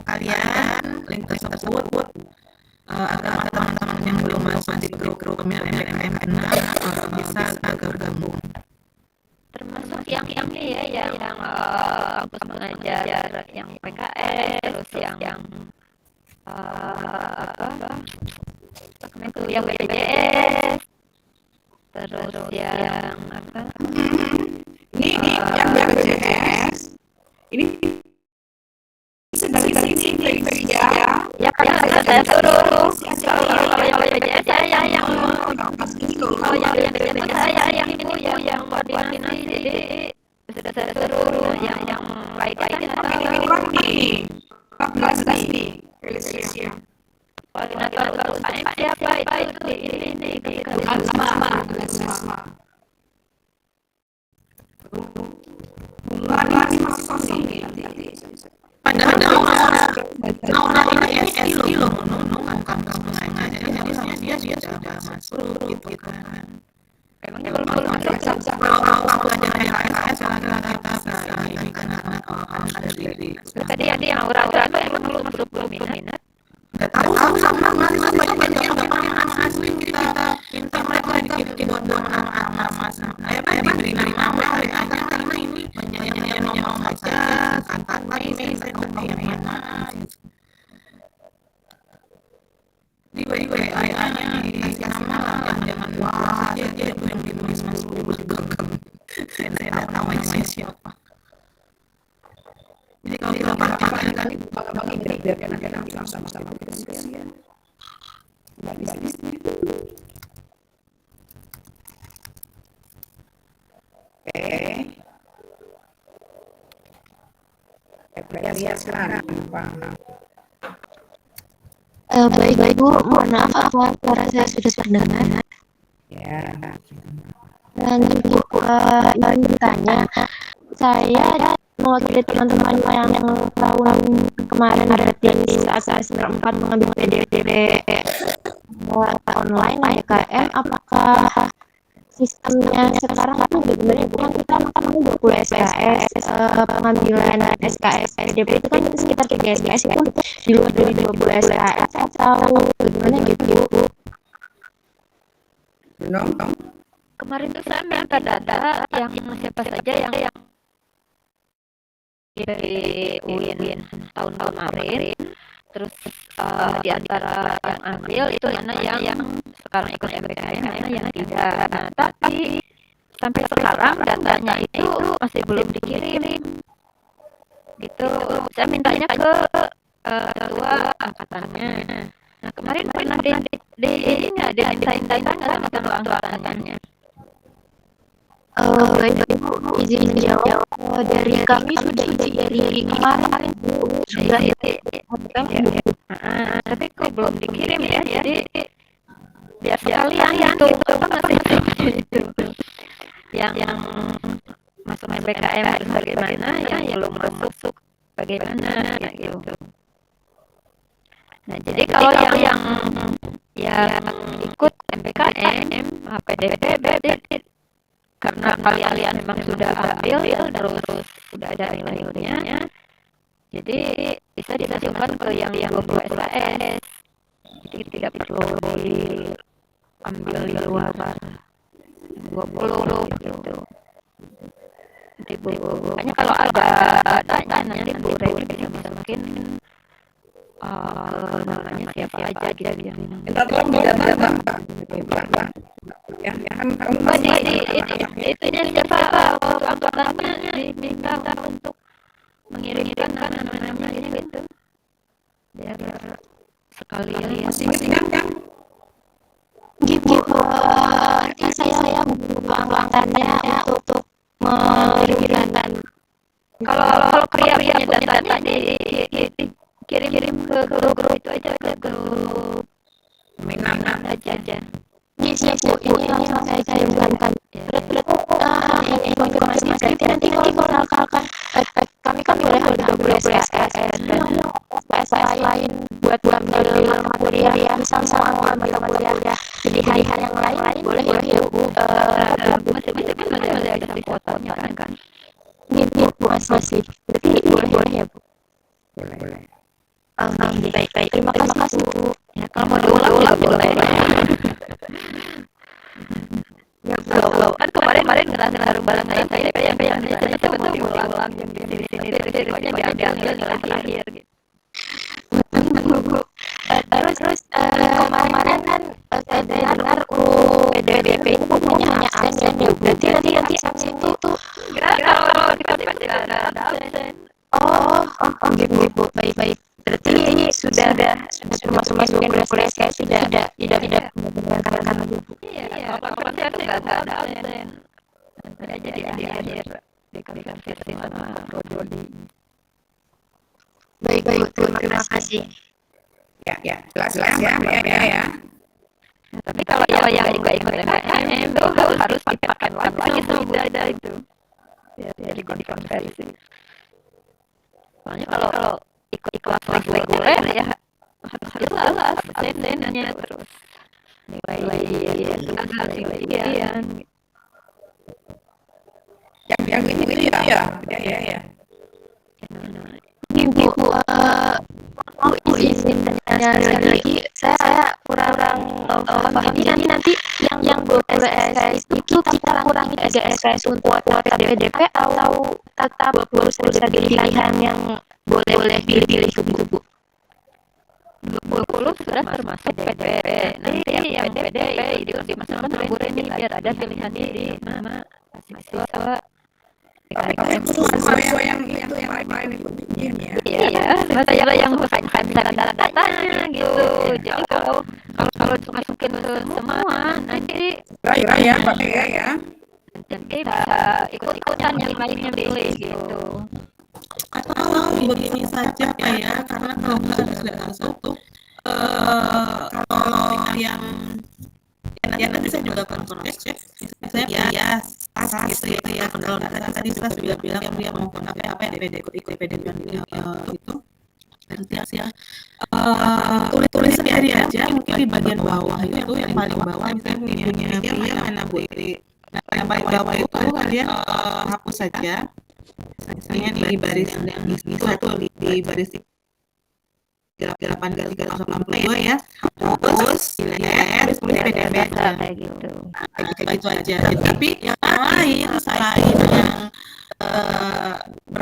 kalian link tersebut agar teman-teman yang belum masuk di grup MBKM bisa bergabung. termasuk yang ini ya, yang kampus mengajar, yang PKS, terus yang itu yang BPJS, terus yang apa? Ini yang BPJS. Ini sedang ya. Ya karena saya suruh kalau yang BPJS saya yang kalau yang BPJS saya yang ini yang koordinasi, jadi sudah saya suruh yang lain-lain Ini 14 nih. Felicia. koordinator UKM siapa itu di ini Asma. Bunga ini masih kosong nih nanti. Padahal Naura ini SI loh, bukan kampus mengajar, jadi dia sudah masuk gitu kan. Emangnya belum masuk. Kalau kamu ada PKS kita ini karena ada di Tadi ada yang aura-aura itu emang belum masuk minat. nggak tahu sama banyak yang nggak punya nama asli kita minta mereka dikirim buat nama diberi nama aja karena ini banyak yang mau baca kata ini saya nggak tahu yang mana di WA-nya dikasih nama jangan wah aja itu yang ditulis masuk di belakang saya tahu namanya siapa. Jadi kalau kita pakai kan biar kadang-kadang kita sama-sama diskusikan. Nggak bisa di sini. Oke. Ya, lihat sekarang Pak. Baik Bu, mohon maaf suara saya sudah terdengar. Ya. Lanjut Bu, ingin bertanya, saya mewakili teman-teman yang tahun kemarin berarti saat semester 4 mengambil PDP online MBKM, apakah sistemnya sekarang itu benar-benar bukan kita makan 20 SKS, pengambilan SKS PDP itu kan sekitar 3 SKS itu di luar dari 20 SKS atau bagaimana gitu Bu? Kemarin tuh saya minta data yang siapa saja yang dari UIN tahun kemarin, terus di antara yang ambil itu mana yang sekarang ikut MBKM, mana yang tidak. Nah, tapi sampai sekarang datanya itu masih belum dikirim. Gitu. Saya mintanya ke ketua angkatannya. Nah, kemarin pernah dimintain sama ketua angkatannya. Baik Bu, izin menjawab. Dari kami sudah izin dari kemarin Bu, sudah tapi kok belum dikirim ya, jadi biar sekalian itu kan masih itu yang masuk MBKM harus bagaimana, yang belum masuk bagaimana gitu. Nah, jadi kalau yang ikut MBKM PDP berarti karena kalian memang sudah ambil ya, terus sudah ada nilainya, jadi bisa dimasukkan ke yang 20 SKS, jadi tidak perlu diambil di luar 20 gitu. Nanti Bu, hanya kalau ada datanya nanti Bu Reni bisa masukin namanya siapa aja gitu ya. Kita tolong data Pak. Ya, kan itunya siapa angkatannya diminta untuk mengirimkan nama-namanya gitu. Biar sekalian masih ingat kan? Gitu, saya membuka angkatannya untuk mengirimkan. Kalau pria-pria datanya dikirim ke grup itu aja, ke grup minat aja. Iya Bu, ini langsung saya kirimkan. Informasi berarti nanti kalau kami kan boleh ada 20 SKS dan lain buat ambil mata kuliah, misal ambil mata kuliah di hari-hari yang lain boleh ya Bu. Masih ada fotonya kan. Ini Bu masih. Berarti boleh ya Bu. Boleh. Baik. Terima kasih Bu. Ya, kalau mau diulang boleh. Kan kemarin ngerasa barang saya yang saya mau diulang yang di sini resikonya diambil nilai terakhir gitu. Terus kemarin kan saya dengar PDP itu punya absen ya. Berarti nanti absen itu Kalau kita pasti ada absen. Oh, gitu Bu. Baik. Berarti ini sudah masuk kuliah saya sudah tidak mendengarkan lagi Bu. Iya, kalau saya tuh nggak ada absen. Saya jadi akhir dikasih versi sama Rododi. Baik, terima kasih. Ya, jelas ya. Nah, tapi kalau yang nggak ikut MBKM itu harus dipakai lagi tuh ada itu. Ya, jadi dikonversi. Soalnya kalau ikut kelas reguler ya harus jelas absennya, terus nilai ujian. Yang ini ya. Bu, mau izin tanya lagi, saya kurang paham ini nanti yang 20 SKS itu kita kurangi 3 SKS untuk kuota PDP atau tetap 20 saja pilihan yang boleh pilih gitu Bu. 20 sudah termasuk PDP. Nanti yang PDP itu dimasukkan Bu Reni biar ada pilihan di nama mahasiswa. Tapi khusus mahasiswa yang itu yang lain ikut bikin ya. Iya, saya yang bukan data-datanya gitu. Jadi kalau masukin ke semua nanti Ya, pakai ya. nanti bisa ikut-ikutan yang lainnya pilih gitu. atau begini saja Pak ya, karena kalau nggak sudah masuk, kalau yang ya nanti saya juga akan cross check, saya ya SAS gitu ya, kalau tadi SAS juga bilang dia mau pakai apa yang ikut dan itu nanti ya tulis sendiri aja, mungkin di bagian bawah itu yang paling bawah misalnya punya mana Bu Iri, nah yang paling bawah itu kalian hapus saja, misalnya di baris yang itu atau di baris 8 ya, terus tulis PDF aja kayak gitu. itu aja. Tapi yang lain selain yang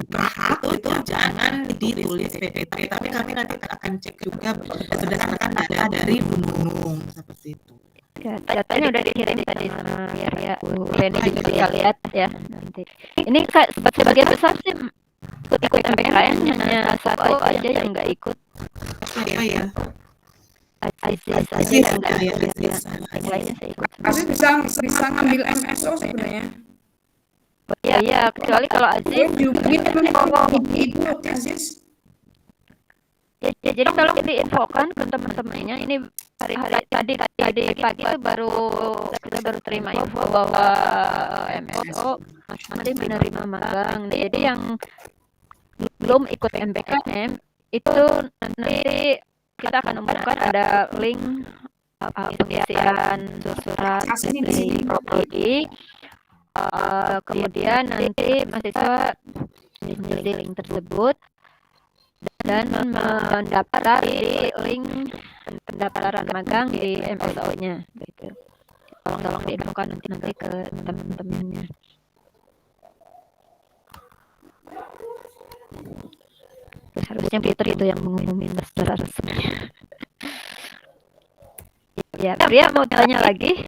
berhak itu jangan ditulis PPT, tapi kami nanti akan cek juga berdasarkan data dari Bu Nunung seperti itu. Ya, datanya udah dikirim tadi sama ya Bu Reni juga bisa lihat ya nanti. Ini sebagian besar sih ikut MPKM hanya satu aja yang nggak ikut. Apa ya? Aziz aja yang nggak ikut. Yang lainnya saya ikut. Tapi bisa ngambil MSO sebenarnya. Iya, kecuali kalau Aziz. Dihubungin ibu Aziz. Ya, jadi kalau diinfokan ke teman-temannya, ini hari tadi pagi kita baru terima info bahwa MSO masih menerima magang. Jadi yang belum ikut MPKM itu nanti kita akan umumkan ada link pengisian surat dari Prodi. Kemudian nanti mahasiswa mengisi link tersebut dan mendaftar di link pendaftaran magang di MSO-nya gitu. Tolong diinfokan nanti ke teman-temannya. Terus harusnya Peter itu yang mengumumin secara resmi. Ya, Pria mau tanya lagi?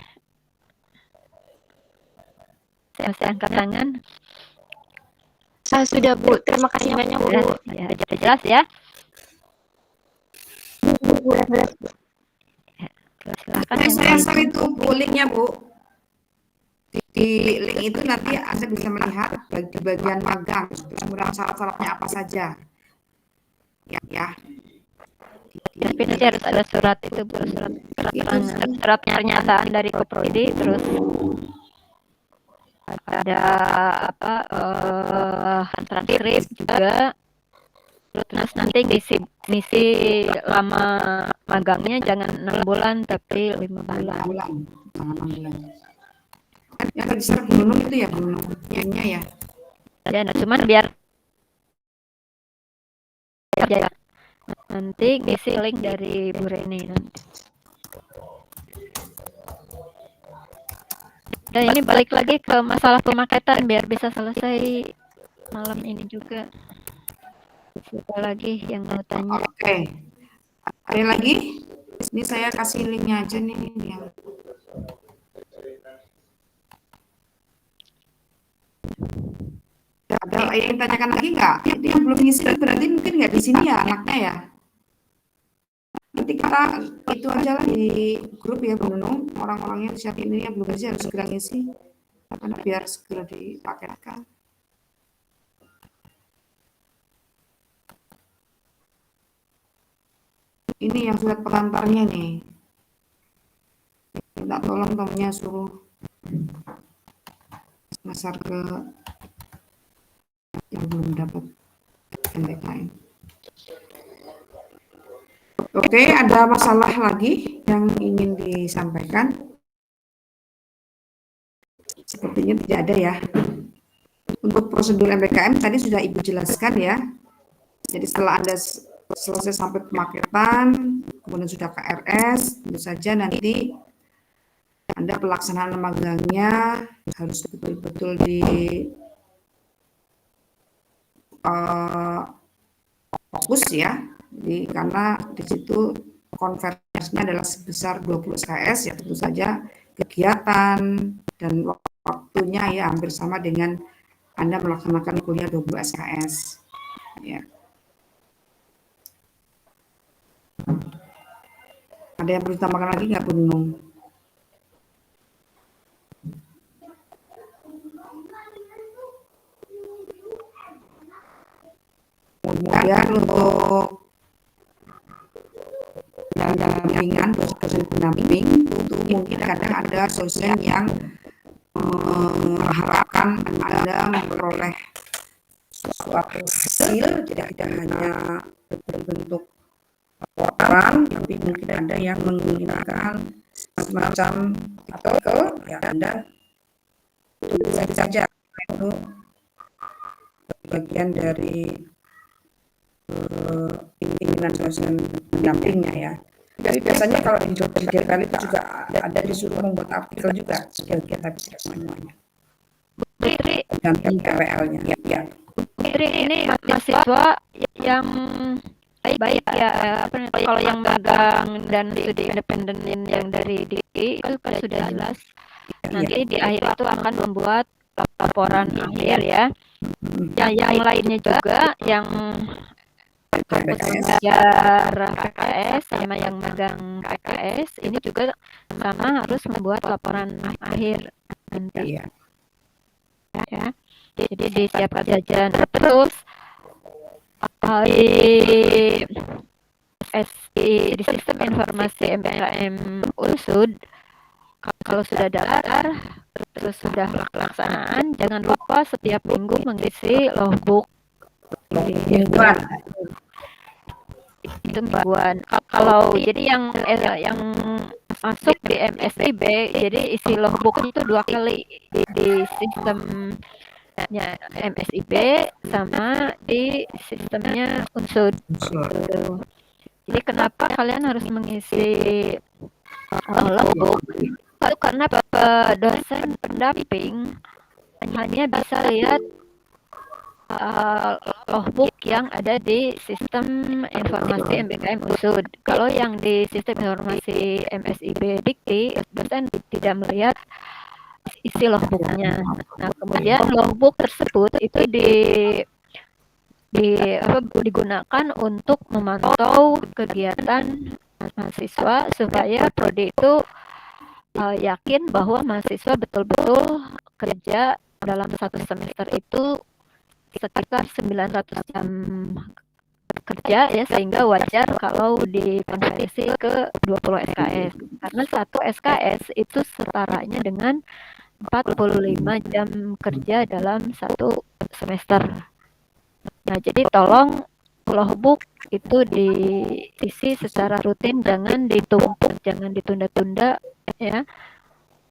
Saya angkat tangan. Sudah Bu, terima kasih banyak Bu. Ya, jelas ya. Silakan. Saya share itu Bu linknya Bu. Di link itu nanti Anda bisa melihat bagian magang, kemudian syarat-syaratnya apa saja. Ya. Tapi nanti harus ada surat itu, surat pernyataan dari Koprodi, terus ada transkrip juga. Terus nanti ngisi lama magangnya jangan 6 bulan tapi 5 bulan. Jangan 6 bulan. Yang terserah Bu Nunung itu ya Bu Nunung, ya. Ya, nah, cuman biar nanti ngisi link dari Bu Reni nanti. Dan ini balik lagi ke masalah pemaketan biar bisa selesai malam ini juga. Siapa lagi yang mau tanya? Oke. Ada lagi? Ini saya kasih linknya aja nih yang ada yang tanyakan lagi nggak? Dia belum ngisi berarti mungkin nggak di sini ya anaknya ya. Nanti kita itu aja lah di grup ya Bu Nunung, orang-orangnya siapa ini yang belum ngisi harus segera ngisi, karena biar segera dipaketkan. Ini yang surat pengantarnya nih. Minta tolong temennya suruh ngasar ke yang belum dapat MPKM. Oke, ada masalah lagi yang ingin disampaikan? Sepertinya tidak ada ya. Untuk prosedur MPKM tadi sudah Ibu jelaskan ya. Jadi setelah Anda selesai sampai pemaketan, kemudian sudah KRS, tentu saja nanti Anda pelaksanaan magangnya harus betul-betul fokus ya, karena di situ konversinya adalah sebesar 20 SKS ya, tentu saja kegiatan dan waktunya ya hampir sama dengan Anda melaksanakan kuliah 20 SKS ya. Ada yang perlu ditambahkan lagi nggak Bu Nunung? Kemudian untuk pendampingan, dosen pendamping itu mungkin kadang ada dosen yang mengharapkan Anda memperoleh suatu hasil, tidak hanya berbentuk laporan, tapi mungkin ada yang menginginkan semacam artikel, ya Anda tulis saja itu bagian dari pimpinan dosen pendampingnya ya. Jadi biasanya kalau di DPL itu juga ada disuruh membuat artikel juga sebagian, tapi tidak semuanya. Putri, Tergantung DPL-nya. Ya. Putri ini mahasiswa yang baik ya, kalau yang magang dan studi independen yang dari DI itu kan sudah jelas. Nanti di akhir itu akan membuat laporan akhir ya. Yang lainnya juga yang kampus mengajar PKS sama yang magang PKS ini juga sama harus membuat laporan akhir nanti. Iya. Ya. Jadi disiapkan saja. Nah, terus di sistem informasi MPLM UNSUD kalau sudah daftar terus sudah pelaksanaan, jangan lupa setiap minggu mengisi logbook itu mingguan. Kalau jadi yang masuk di MSIB, jadi isi logbook itu 2 kali di sistemnya MSIB sama di sistemnya UNSUD. Jadi kenapa kalian harus mengisi logbook? Itu karena dosen pendamping hanya bisa lihat logbook yang ada di sistem informasi MBKM UNSUD. Kalau yang di sistem informasi MSIB Dikti, dosen tidak melihat isi logbooknya. Nah, kemudian logbook tersebut itu digunakan untuk memantau kegiatan mahasiswa supaya prodi itu yakin bahwa mahasiswa betul-betul kerja dalam satu semester itu sekitar 900 jam kerja ya, sehingga wajar kalau dikonversi ke 20 SKS. Karena satu SKS itu setaranya dengan 45 jam kerja dalam satu semester. Nah, jadi tolong logbook itu diisi secara rutin, jangan ditumpuk, jangan ditunda-tunda ya,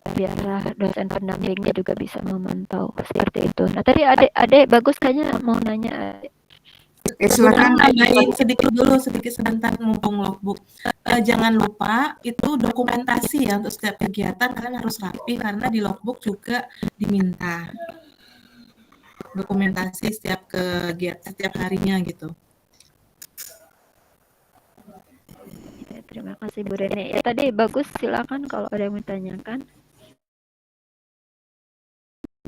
biar dosen pendampingnya juga bisa memantau seperti itu. Nah, tadi adik bagus kayaknya mau nanya. Silakan tambahin sedikit sebentar mumpung logbook. Jangan lupa itu dokumentasi ya untuk setiap kegiatan, kalian harus rapi karena di logbook juga diminta dokumentasi setiap kegiatan setiap harinya gitu. Ya, terima kasih Bu Rene. Ya, tadi bagus, silakan kalau ada yang ditanyakan.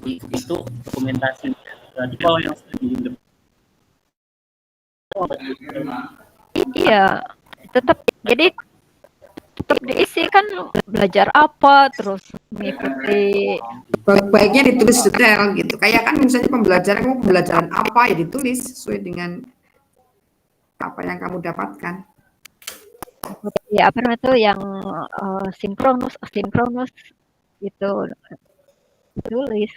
Itu dokumentasi kalau yang sudah iya, tetap diisi kan, belajar apa, terus mengikuti. Baiknya ditulis detail gitu. Kayak kan misalnya pembelajaran apa ya ditulis sesuai dengan apa yang kamu dapatkan. Ya apa namanya tuh yang sinkronus gitu, tulis.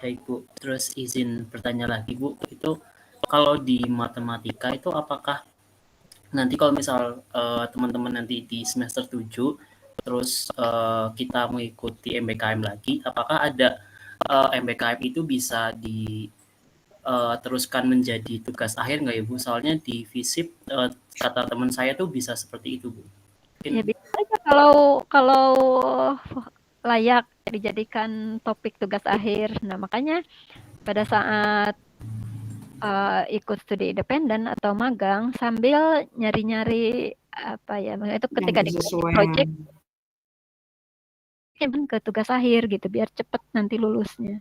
Baik Bu, terus izin bertanya lagi Bu, itu kalau di matematika itu apakah nanti kalau misal teman-teman nanti di semester 7 terus kita mengikuti MBKM lagi, apakah ada MBKM itu bisa diteruskan menjadi tugas akhir nggak ya Bu? Soalnya di FISIP kata teman saya tuh bisa seperti itu Bu. Ya bisa aja kalau layak dijadikan topik tugas akhir. Nah, makanya pada saat ikut studi independen atau magang sambil nyari-nyari apa ya, itu ketika di project ke tugas akhir gitu biar cepet nanti lulusnya.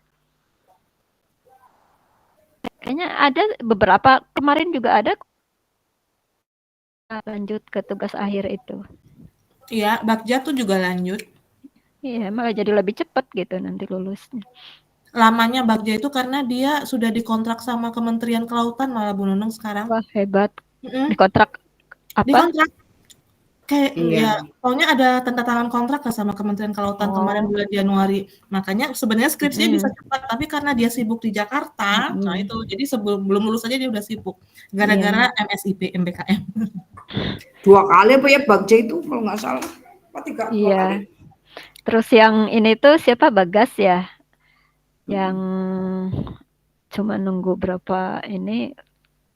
Kayaknya ada beberapa, kemarin juga ada lanjut ke tugas akhir itu. Iya, Bagja tuh juga lanjut. Iya, malah jadi lebih cepat gitu nanti lulusnya. lamanya Bagja itu karena dia sudah dikontrak sama Kementerian Kelautan malah Bu Nunung sekarang. Wah, hebat. Mm-mm. Dikontrak apa? Dikontrak. Kayak Iya. ya, pokoknya ada tanda tangan kontrak lah sama Kementerian Kelautan kemarin Oh. bulan Januari. Makanya sebenarnya skripsinya bisa Mm-mm. cepat, tapi karena dia sibuk di Jakarta, nah Mm-mm. itu. Jadi belum lulus aja dia udah sibuk. Gara-gara MSIP, MBKM. 2 kali apa ya Bagja itu kalau nggak salah. Apa 2 kali? Iya. Terus yang ini tuh siapa, Bagas ya? Yang cuma nunggu berapa ini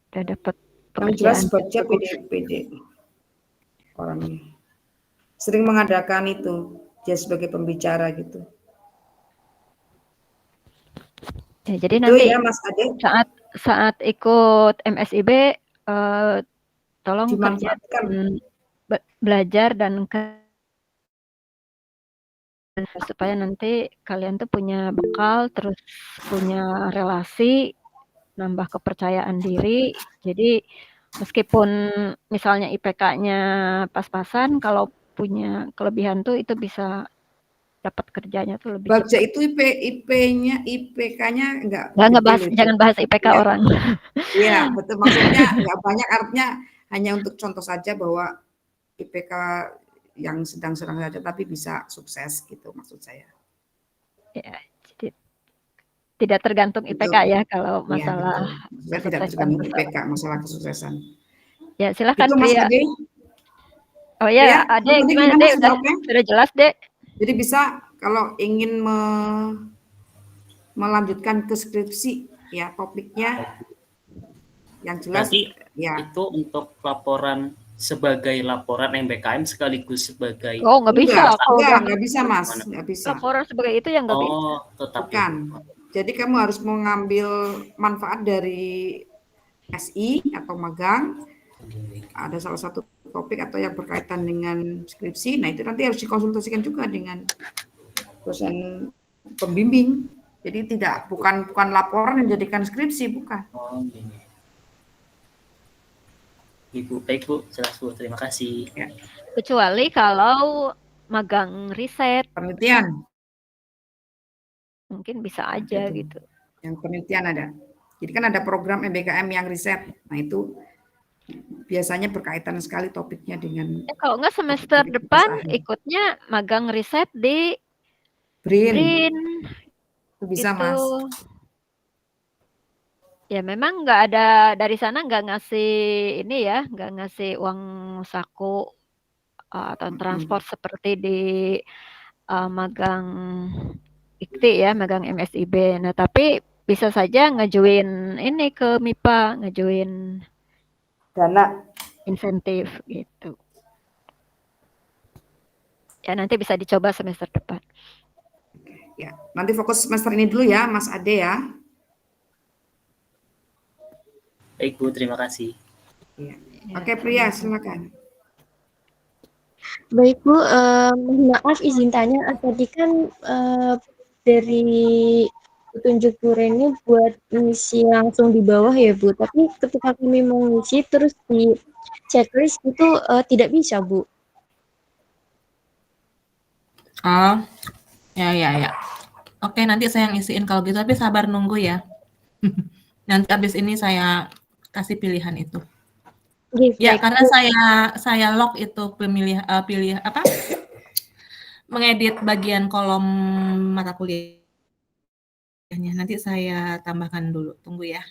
udah dapat Yang jelas pekerjaan. Bagja PD orangnya. Sering mengadakan itu, dia sebagai pembicara gitu. Ya, jadi Itu nanti ya Mas Ade, saat ikut MSIB tolong kerja dimanfaatkan. belajar dan supaya nanti kalian tuh punya bekal, terus punya relasi, nambah kepercayaan diri. Jadi meskipun misalnya IPK-nya pas-pasan, kalau punya kelebihan tuh itu bisa dapat kerjanya tuh lebih Bagja cepat. itu IPK-nya enggak bahas, jangan bahas IPK ya. orang. Iya, betul, maksudnya enggak banyak, artinya hanya untuk contoh saja bahwa IPK yang sedang-sedang saja tapi bisa sukses gitu maksud saya. Ya, jadi tidak tergantung IPK ya kalau masalah. Ya, tidak tergantung IPK masalah kesuksesan. Ya, silakan itu Mas Pria. Ade. Oh ya, Ade gimana Dek? Sudah jelas Dek? Jadi bisa kalau ingin melanjutkan ke skripsi ya topiknya yang jelas. Berarti ya itu untuk laporan sebagai laporan MBKM sekaligus sebagai nggak bisa. Nggak bisa Mas, nggak bisa. Laporan sebagai itu yang nggak bisa. Tetap bukan. Jadi kamu harus mengambil manfaat dari SI atau magang. Ada salah satu topik atau yang berkaitan dengan skripsi. Nah itu nanti harus dikonsultasikan juga dengan dosen pembimbing. Jadi bukan laporan yang dijadikan skripsi, bukan. Ibu, baik Bu, jelas Bu, terima kasih. Ya. Kecuali kalau magang riset. Penelitian. Mungkin bisa aja itu. gitu. Yang penelitian ada. Jadi kan ada program MBKM yang riset. Nah itu biasanya berkaitan sekali topiknya dengan. Kalau nggak semester depan ikutnya magang riset di BRIN. Itu bisa itu. Mas. Ya memang nggak ada dari sana nggak ngasih ini ya, nggak ngasih uang saku atau transport seperti di magang IKTI ya, magang MSIB. Nah tapi bisa saja ngajuin ini ke MIPA, ngajuin dana insentif gitu. Ya nanti bisa dicoba semester depan. Ya, nanti fokus semester ini dulu ya, Mas Ade ya. Baik Bu, terima kasih. Ya. Oke Pria, silakan. Baik Bu, maaf izin tanya, tadi kan dari petunjuk Bu Reni buat ngisi langsung di bawah ya Bu, tapi ketika kami mau ngisi terus di checklist itu tidak bisa Bu. Oh, ya. Oke, nanti saya ngisiin kalau gitu, tapi sabar nunggu ya. Nanti habis ini saya kasih pilihan itu. Ya, karena saya log itu pilih apa? Mengedit bagian kolom mata kuliahnya. Nanti saya tambahkan dulu. Tunggu ya.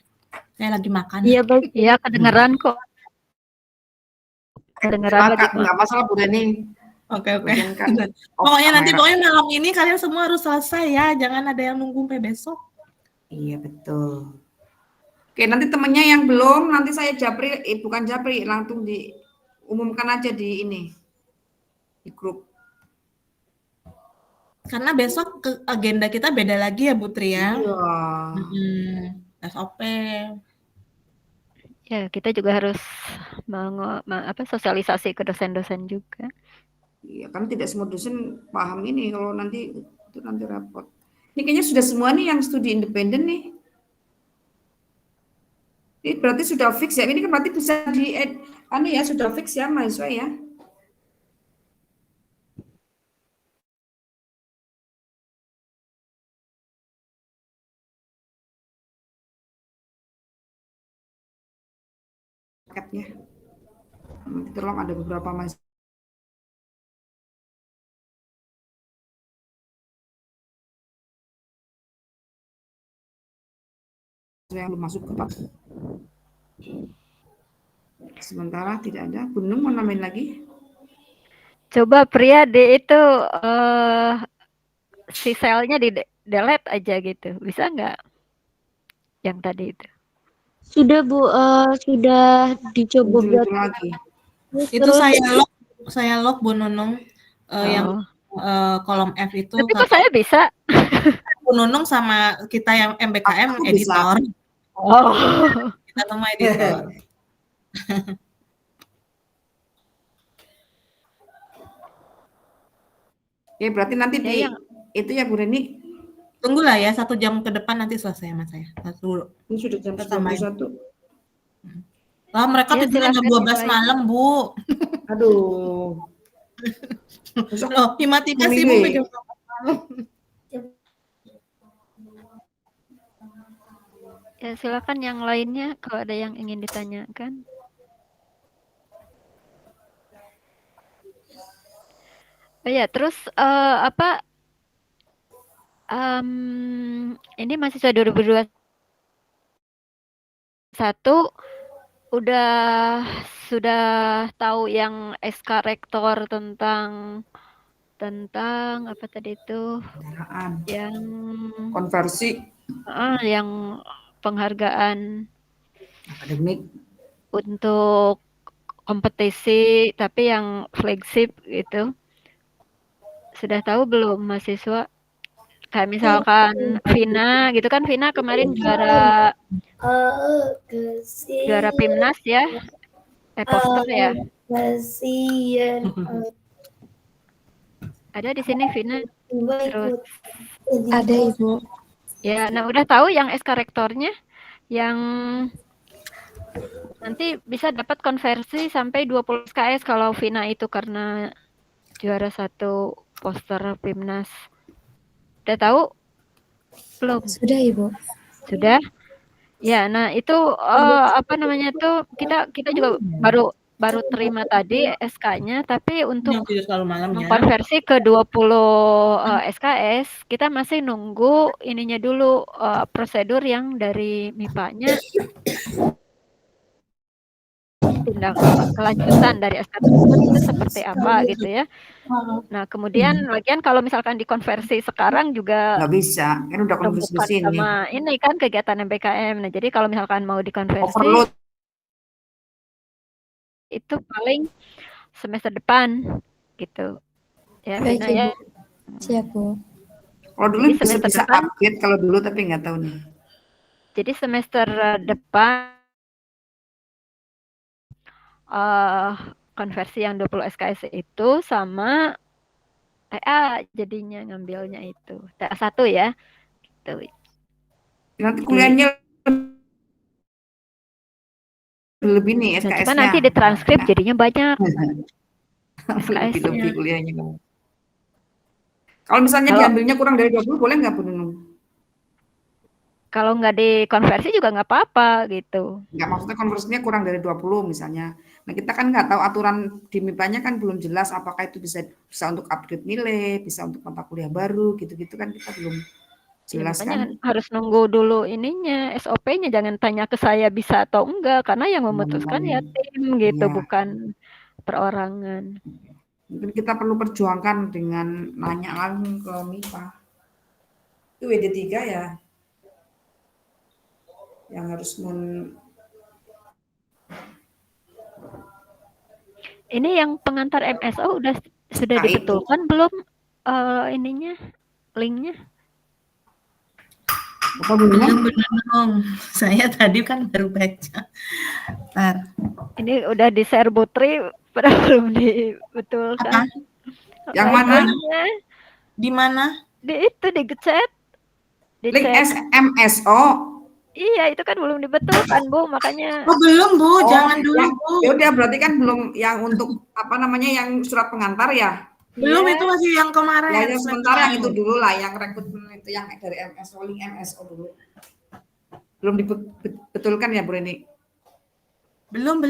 Saya lagi makan. Iya, baik. Iya, kedengeran kok. Kedengeran lagi. Enggak masalah Bu Reni. Oke. Pokoknya malam ini kalian semua harus selesai ya. Jangan ada yang nunggu sampai besok. Iya, betul. Oke, nanti temennya yang belum, nanti saya japri, bukan japri, langsung diumumkan aja di ini, di grup. Karena besok agenda kita beda lagi ya, Putri ya. Iya. SOP. Ya, kita juga harus sosialisasi ke dosen-dosen juga. Iya, kan tidak semua dosen paham ini, kalau nanti itu nanti repot. Ini kayaknya sudah semua nih yang studi independen nih. Ini berarti sudah fix ya. Ini kan berarti bisa sudah fix ya mahasiswa ya. paketnya. Nanti tolong ada beberapa mahasiswa yang belum masuk ke paket. Sementara tidak ada. Gunung mau nambahin lagi? Coba Pria di itu si selnya di delete aja gitu. Bisa nggak? Yang tadi itu. Sudah Bu, sudah dicoba Muncul buat itu lagi. Itu terus saya log Bu Nunung yang kolom F itu Tapi kok saya bisa? Bu Nunung sama kita yang MBKM Aku bisa. editor. Oh. Kita semua editor. Oke, berarti nanti Ya, di yang itu ya Bu Reni. Tunggulah ya 1 jam ke depan nanti selesai sama saya. Dulu. Ini sudah jam Kita tambahin. 91. Lah mereka Ya, tidurnya jam silakan 12 dimulai. malam, Bu. Aduh. Besok Loh, Himatika Minggu sibuk ya? jam 12 malam. Ya, silakan yang lainnya kalau ada yang ingin ditanyakan. Oh ya, terus apa? Ini mahasiswa 2021 sudah tahu yang SK Rektor tentang apa tadi itu? Kendaraan. Yang Konversi yang penghargaan akademik. untuk kompetisi tapi yang flagship gitu. Sudah tahu belum mahasiswa? Kayak misalkan Vina gitu kan, Vina kemarin juara Pimnas ya, poster ya. Ada di sini Vina. Terus Ada Ibu. ya, nah udah tahu yang SK Rektornya yang nanti bisa dapat konversi sampai 20 SKS kalau Vina itu karena juara 1 poster Pimnas. Udah tahu? Belum? Sudah Ibu. Sudah? Ya, nah itu apa namanya tuh kita juga baru terima tadi SK-nya, tapi untuk Yang tidur selalu malam ya. mengkonversi ke 20 SKS, kita masih nunggu ininya dulu prosedur yang dari MIPA-nya tindak kelanjutan dari SK tersebut itu seperti apa gitu ya. Nah, kemudian lagian kalau misalkan dikonversi sekarang juga Nggak bisa, kan udah konversi bukan di sini. sama ini kan kegiatan MBKM. Nah, jadi kalau misalkan mau dikonversi Overload. itu paling semester depan gitu. Ya, Baik Vina ya. Ibu. Siap Bu. Kalau dulu Jadi bisa semester bisa depan, upgrade kalau dulu tapi nggak tahu nih. jadi semester depan konversi yang 20 SKS itu sama TA jadinya ngambilnya itu. TA 1 ya. Gitu. Nanti kuliahnya lebih nih Nah, SKS-nya. cuma nanti di transkrip jadinya banyak SKS-nya. Lebih kuliahnya. Kalau misalnya diambilnya kurang dari 20 boleh nggak Bu Nunung? Kalau nggak dikonversi juga nggak apa-apa gitu. Nggak, maksudnya konversinya kurang dari 20 misalnya. Nah kita kan nggak tahu aturan di MIPA-nya kan belum jelas apakah itu bisa untuk upgrade nilai, bisa untuk mata kuliah baru, gitu-gitu kan kita belum jelas Ya, makanya kan. harus nunggu dulu ininya SOP-nya, jangan tanya ke saya bisa atau enggak karena yang memutuskan ya tim gitu, Iya. bukan perorangan. Mungkin kita perlu perjuangkan dengan nanya langsung ke MIPA. Itu WD3 ya yang harus Ini yang pengantar MSO sudah dibetulkan belum ininya linknya? apa belum? Saya tadi kan baru baca. Bentar. Ini udah di-share Putri, padahal belum dibetulkan. Yang mana? Di mana? Di itu di chat. Link MSO. Iya, itu kan belum dibetulkan, Bu, makanya. Oh, belum, Bu. Jangan dulu, Bu. Ya udah, berarti kan belum yang untuk apa namanya yang surat pengantar ya? Belum, itu masih yang kemarin. Ya, yang sementara yang itu dulu lah, yang rekrutmen itu yang dari MSO, link MSO dulu. Belum dibetulkan ya, Bu Reni? Belum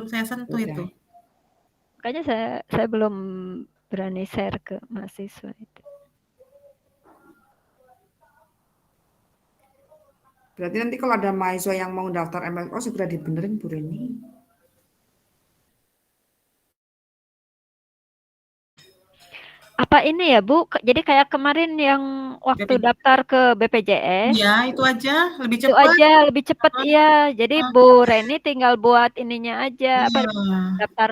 saya sentuh Udah. itu. Makanya saya belum berani share ke mahasiswa itu. Berarti nanti kalau ada mahasiswa yang mau daftar MLO segera dibenerin Bu Reni. Apa ini ya Bu? Jadi kayak kemarin yang waktu daftar ke BPJS. Iya, itu aja lebih Itu cepat. aja lebih cepat iya. Jadi Bu Reni tinggal buat ininya aja apa Iya. daftar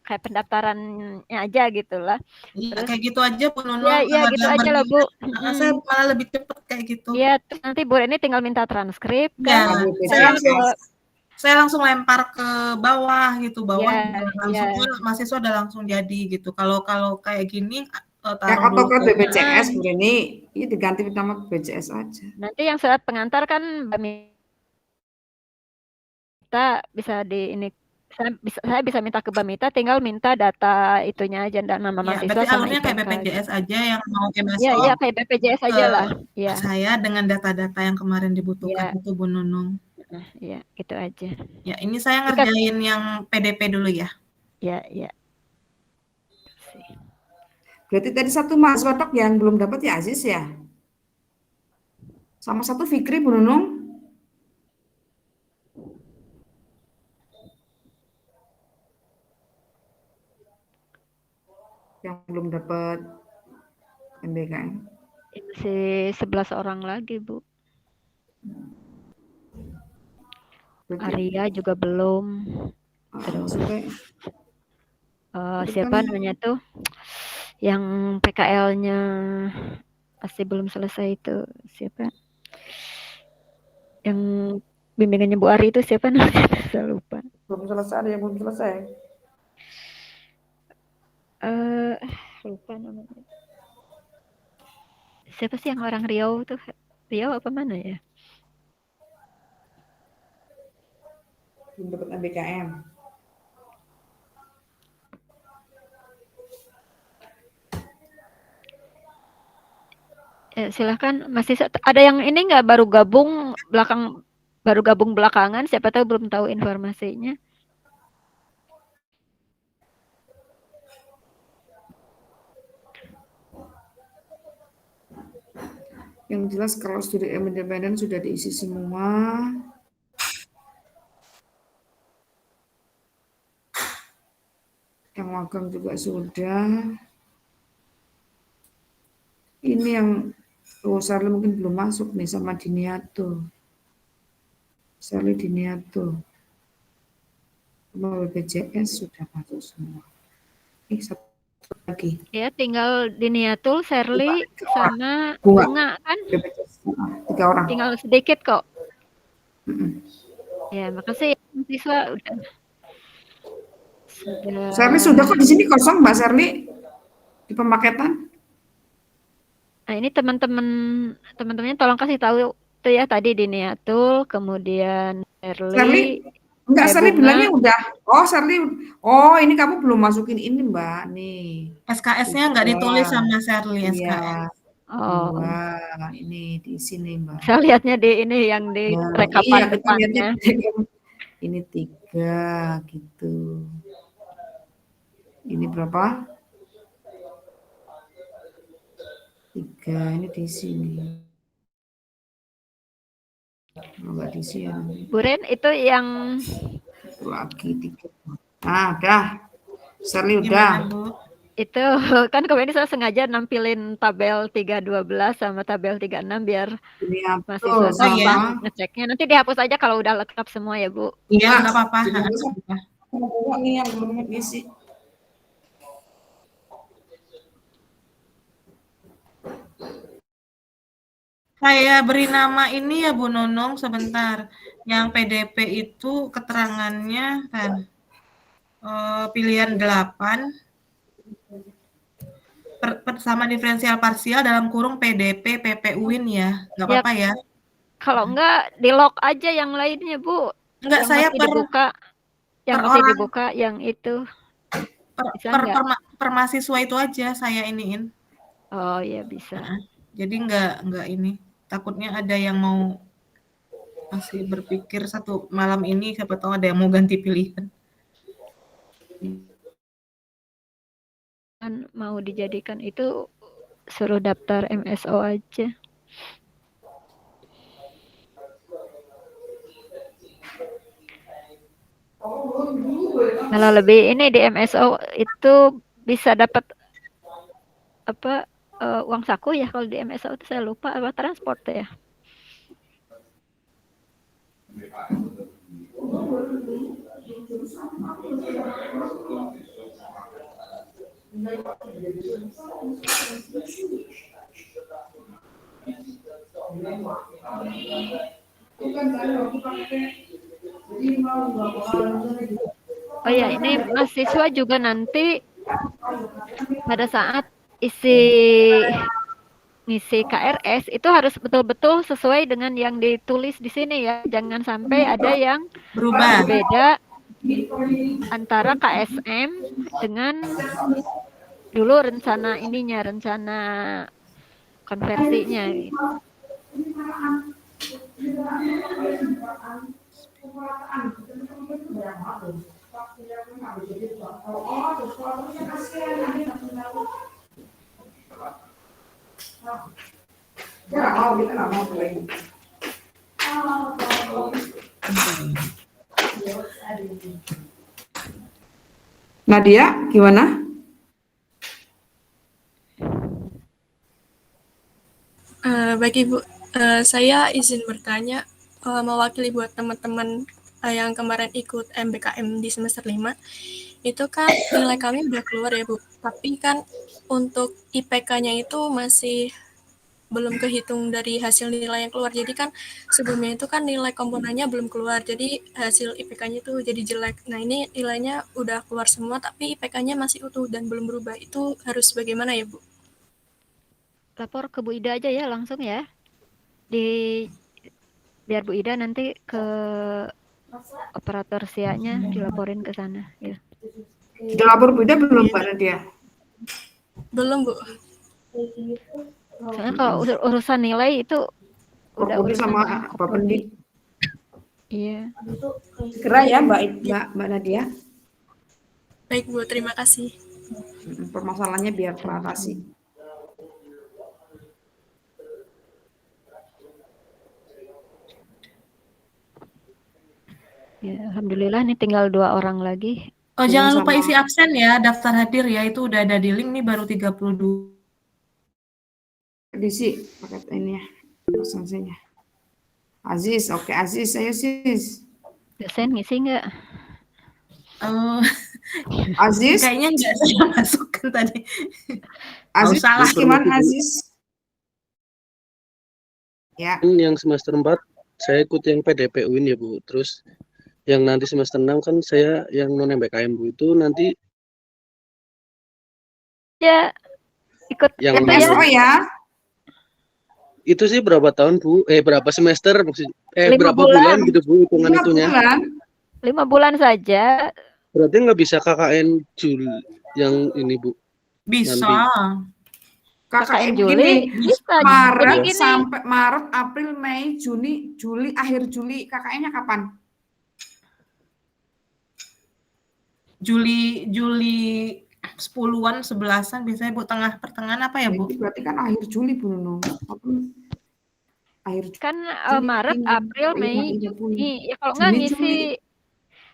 kayak pendaftarannya aja gitulah. Iya, Terus kayak gitu aja Bu Nunung. iya Kalau gitu ada aja lah berminat, Bu. saya malah lebih cepat kayak gitu. Iya, terus nanti Bu Reni tinggal minta transkrip Iya, kan. saya langsung lempar ke bawah gitu, bawah Iya, langsung iya. mahasiswa udah langsung jadi gitu. Kalau kayak gini Yang taruh dulu AutoCAD BPJS Bu Reni, ini diganti nama BPJS aja. Nanti yang surat pengantar kan Mbak Mita bisa di ini saya bisa minta ke Mbak Mita, tinggal minta data itunya aja nama Ya, mahasiswa berarti sama alurnya kayak IPK. BPJS aja yang mau Iya, iya kayak BPJS aja lah. Iya. Saya dengan data-data yang kemarin dibutuhkan itu Bu Nunung. Iya, gitu aja. Ya, ini saya ngerjain yang PDP dulu ya. Iya, iya. Berarti tadi satu mahasiswa Dok yang belum dapat ya Aziz ya? Sama satu Fikri Bu Nunung? Yang belum dapat MBKM. Masih 11 orang lagi, Bu. Arya juga belum. Terus siapa namanya tuh? Yang PKL-nya pasti belum selesai itu siapa? Yang bimbingannya Bu Ari itu siapa namanya? Saya lupa. Belum selesai, ada yang belum selesai. Lupa namanya. Siapa sih yang orang Riau tuh? Riau apa mana ya? Belum dapat MBKM. Silahkan masih ada yang ini nggak baru gabung belakangan, siapa tahu belum tahu informasinya. Yang jelas kalau studi independen sudah diisi semua. Yang magang juga sudah. Ini yang Sarli mungkin belum masuk nih sama Diniato. Sarli Diniato. Sama BPJS sudah masuk semua. Satu lagi. Ya, tinggal Diniatul, Serli, sama Bunga kan? BPJS. 3 orang. Tinggal sedikit kok. Ya, makasih mahasiswa udah. Serli sudah kok di sini kosong Mbak Serli di pemaketan. Nah, ini teman-temannya tolong kasih tahu tuh ya tadi Diniatul, kemudian Serli. Enggak, Serli bilangnya udah. Oh, Serli. Oh, ini kamu belum masukin ini, Mbak. Nih. SKS-nya nggak ditulis sama Serli SKS. Iya. Oh. Wah, ini di sini, Mbak. Saya lihatnya di ini yang di rekapan depannya. Ini 3 gitu. Ini berapa? 3, ini di sini. Enggak di sini. Bu Ren, itu yang lagi 3. Nah, dah. Serli udah. Itu kan kemarin saya sengaja nampilin tabel 312 sama tabel 36 biar mahasiswa gampang ngeceknya. Nanti dihapus aja kalau udah lengkap semua ya, Bu. Iya, enggak apa-apa. Ini yang belum diisi. Saya beri nama ini ya Bu Nunung sebentar. Yang PDP itu keterangannya kan pilihan 8 sama diferensial parsial dalam kurung PDP PPUIN ya. Enggak apa-apa ya. Kalau enggak di lock aja yang lainnya, Bu. Enggak, saya dibuka. Yang masih dibuka yang itu. Per mahasiswa itu aja saya iniin. Oh, iya bisa. Jadi enggak ini. Takutnya ada yang mau Masih berpikir satu malam ini siapa tahu ada yang mau ganti pilihan. Kan mau dijadikan itu suruh daftar MSO aja. Kalau lebih ini di MSO itu bisa dapat apa uang saku ya, kalau di MSO itu saya lupa apa transport ya. Oh ya, ini mahasiswa juga nanti pada saat ngisi KRS itu harus betul-betul sesuai dengan yang ditulis di sini ya. Jangan sampai ada yang Berubah. berbeda antara KSM dengan dulu rencana konversinya. Nadia, gimana? Baik Ibu, saya izin bertanya, mewakili buat teman-teman yang kemarin ikut MBKM di semester 5, itu kan nilai kami udah keluar ya Bu, tapi kan untuk IPK-nya itu masih belum kehitung dari hasil nilai yang keluar. Jadi kan sebelumnya itu kan nilai komponennya belum keluar, jadi hasil IPK-nya itu jadi jelek. Nah ini nilainya udah keluar semua, tapi IPK-nya masih utuh dan belum berubah. Itu harus bagaimana ya Bu? Lapor ke Bu Ida aja ya langsung ya. Biar Bu Ida nanti ke operator SIA-nya dilaporin ke sana ya. Sudah lapor Bu Ida belum Mbak Nadia? Belum Bu. Soalnya kalau urusan nilai itu udah urusan sama Bapendi. Iya. Segera ya Mbak Nadia. Baik Bu, terima kasih. Permasalahannya biar teratasi. Ya, alhamdulillah nih tinggal 2 orang lagi. Oh, jangan lupa isi absen ya, daftar hadir ya, itu udah ada di link nih baru 32. Disi paket ini ya, absensinya. Aziz, oke Aziz, ayo Sis. Dosen ngisi nggak? Aziz? Kayaknya nggak saya masukkan tadi. Aziz, salah gimana Aziz? Ya. Yang semester 4 saya ikut yang PDP UIN ya Bu. Terus yang nanti semester 6 kan saya yang non MBKM Bu, itu nanti ya ikut yang MSO ya. Itu sih berapa tahun Bu? Berapa semester maksudnya? 5 berapa bulan gitu Bu hitungan itunya? 5 bulan saja. Berarti nggak bisa KKN Juli yang ini Bu? Bisa. Nanti. KKN Juli bisa. Maret sampai Maret, April, Mei, Juni, Juli, akhir Juli. KKN-nya kapan? Juli 10-an 11-an biasanya Bu, pertengahan apa ya Bu? Berarti kan akhir Juli Bu Nuno. Akhir kan Maret, April, Mei, Juni. Ya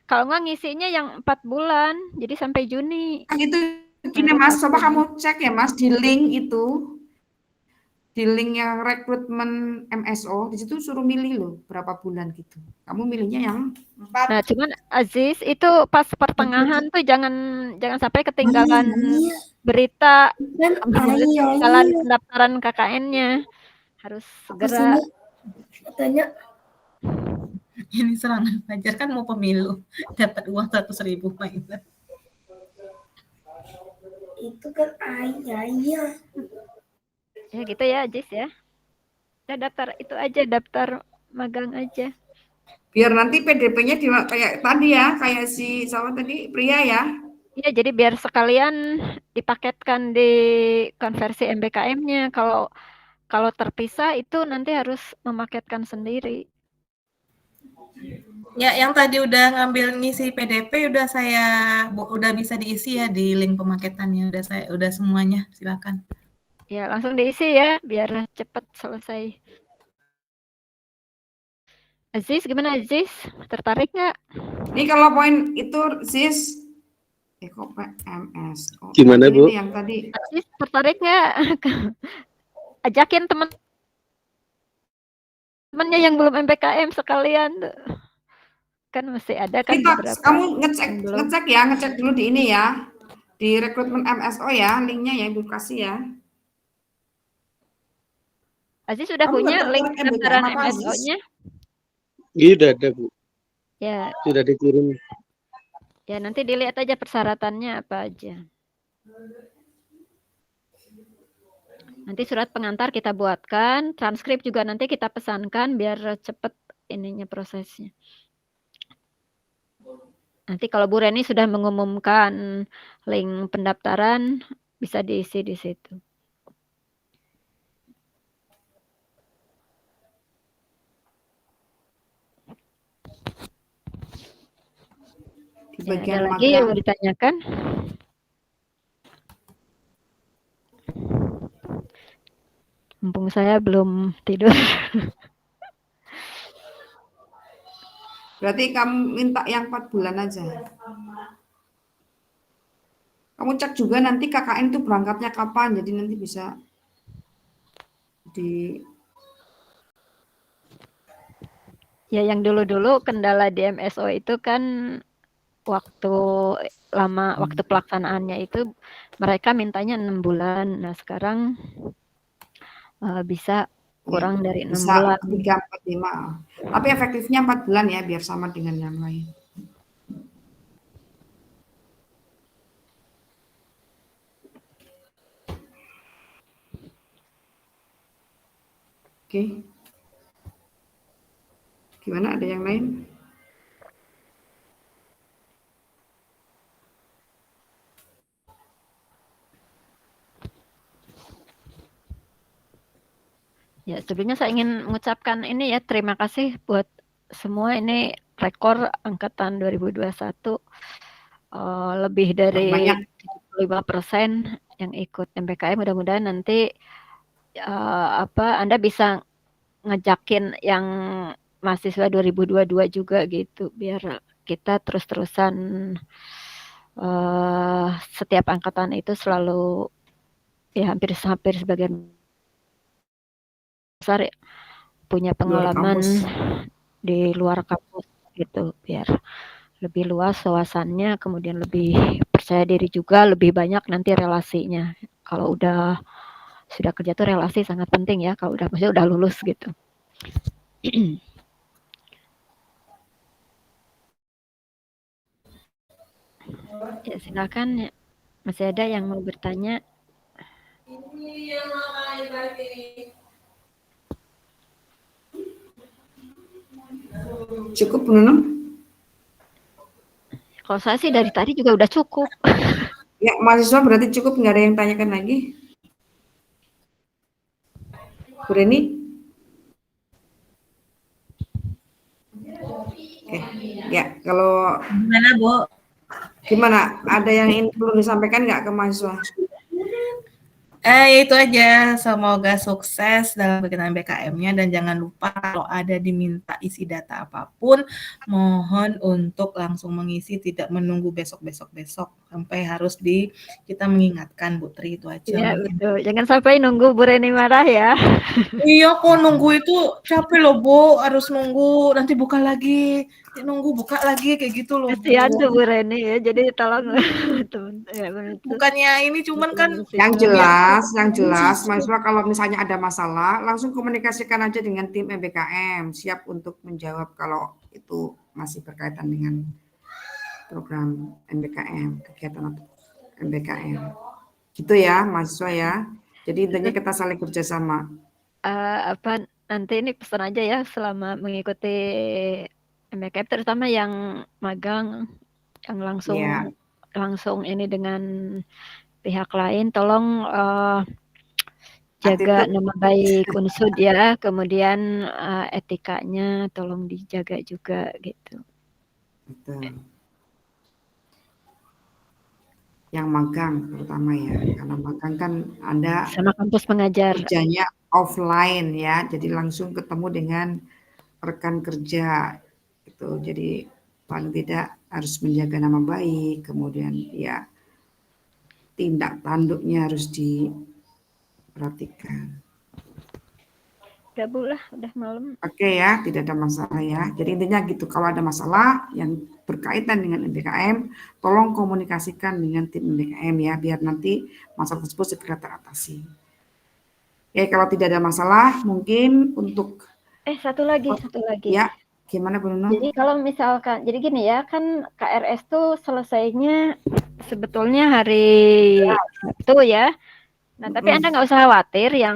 kalau nggak ngisinya yang 4 bulan, jadi sampai Juni. Kan itu gini Mas, coba kamu cek ya Mas di link itu, di link yang rekrutmen MSO, di situ suruh milih loh berapa bulan gitu. Kamu milihnya yang 4. Nah, cuman Aziz itu pas pertengahan tuh jangan sampai ketinggalan berita, ketinggalan pendaftaran KKN-nya. Harus segera. Tanya. Ini serangan Fajar kan mau pemilu, dapat uang 100.000 mainan. Itu kan ayahnya. Ya gitu ya Aziz ya. Udah daftar itu aja, daftar magang aja. Biar nanti PDP-nya kayak tadi ya, kayak si siapa tadi, Pria ya. Iya, jadi biar sekalian dipaketkan di konversi MBKM-nya. Kalau terpisah itu nanti harus memaketkan sendiri. Ya, yang tadi udah ngambil ngisi PDP udah bisa diisi ya di link pemaketannya. Udah semuanya, silakan. Ya, langsung diisi ya biar cepat selesai. Aziz, gimana Aziz? Tertarik nggak? Ini kalau poin itu Sis, kok PMS? Oh, Gimana, ini Bu? yang tadi. Aziz, tertarik nggak? Ajakin temennya yang belum MPKM sekalian. Kan masih ada kan beberapa. Kamu ngecek dulu di ini ya. Di rekrutmen MSO ya, linknya ya Ibu kasih ya. Aziz sudah Kamu punya nggak link tertarik pendaftaran MBKM apa, Aziz? MSO-nya? Iya, udah ada, Bu. Ya, Sudah dikirim. ya nanti dilihat aja persyaratannya apa aja. Nanti surat pengantar kita buatkan, transkrip juga nanti kita pesankan biar cepet ininya prosesnya. Nanti kalau Bu Reni sudah mengumumkan link pendaftaran, bisa diisi di situ. Di Ya, bagian ada lagi yang mau magang. ditanyakan? Mumpung saya belum tidur. Berarti kamu minta yang 4 bulan aja. Kamu cek juga nanti KKN itu berangkatnya kapan, jadi nanti bisa di Ya, yang dulu-dulu kendala di MSO itu kan waktu pelaksanaannya itu mereka mintanya 6 bulan. Nah, sekarang bisa kurang dari 6 bisa bulan. 3, 4, 5. Tapi efektifnya 4 bulan ya, biar sama dengan yang lain. Oke. Gimana, ada yang lain? Ya, sebelumnya saya ingin mengucapkan ini ya, terima kasih buat semua. Ini rekor angkatan 2021 lebih dari 75% yang ikut MPKM. Mudah-mudahan nanti Anda bisa ngejakin yang mahasiswa 2022 juga gitu, biar kita terus-terusan setiap angkatan itu selalu ya hampir sebagian besar punya pengalaman di luar kampus gitu, biar lebih luas wawasannya, kemudian lebih percaya diri juga, lebih banyak nanti relasinya. Kalau sudah kerja tuh relasi sangat penting ya, kalau maksudnya udah lulus gitu. Ya, silakan ya. Masih ada yang mau bertanya? Cukup, Bu Nunung? Kalau saya sih dari tadi juga udah cukup. Ya, mahasiswa berarti cukup, nggak ada yang tanyakan lagi. Bu Reni? Oke, ya kalau Gimana, Bu? Gimana? Ada yang perlu disampaikan nggak ke mahasiswa? Itu aja, semoga sukses dalam bikin MBKM-nya dan jangan lupa kalau ada diminta isi data apapun, mohon untuk langsung mengisi, tidak menunggu besok sampai harus kita mengingatkan, Bu Tri, itu aja. Ya, betul. Jangan sampai nunggu Bu Reni marah ya. Iya, kok nunggu itu capek loh, Bu, harus nunggu, nanti buka lagi, buka lagi, kayak gitu loh, Bu. Kasihan tuh Bu Reni ya, jadi tolong bukannya ini cuman kan yang jelas mahasiswa kalau misalnya ada masalah langsung komunikasikan aja dengan tim MBKM, siap untuk menjawab kalau itu masih berkaitan dengan program MBKM, kegiatan MBKM gitu ya mahasiswa ya. Jadi intinya kita saling kerjasama. Nanti ini pesan aja ya selama mengikuti MBKM, terutama yang magang, yang langsung ini dengan pihak lain, tolong jaga itu nama baik Unsud ya, kemudian etikanya tolong dijaga juga gitu. betul. Yang magang terutama ya, karena magang kan Anda Sama kampus pengajar. kerjanya offline ya, jadi langsung ketemu dengan rekan kerja gitu. Jadi paling tidak harus menjaga nama baik, kemudian ya tindak tanduknya harus diperhatikan. Udah Bu lah, udah malam. Oke ya, tidak ada masalah ya. Jadi intinya gitu, kalau ada masalah yang berkaitan dengan MBKM, tolong komunikasikan dengan tim MBKM ya, biar nanti masalah tersebut segera teratasi. Ya, kalau tidak ada masalah, mungkin untuk Satu lagi. ya, gimana Bu Nunung? Jadi kalau misalkan, jadi gini ya, kan KRS tuh selesainya sebetulnya hari Sabtu ya. Nah, tapi Anda nggak usah khawatir yang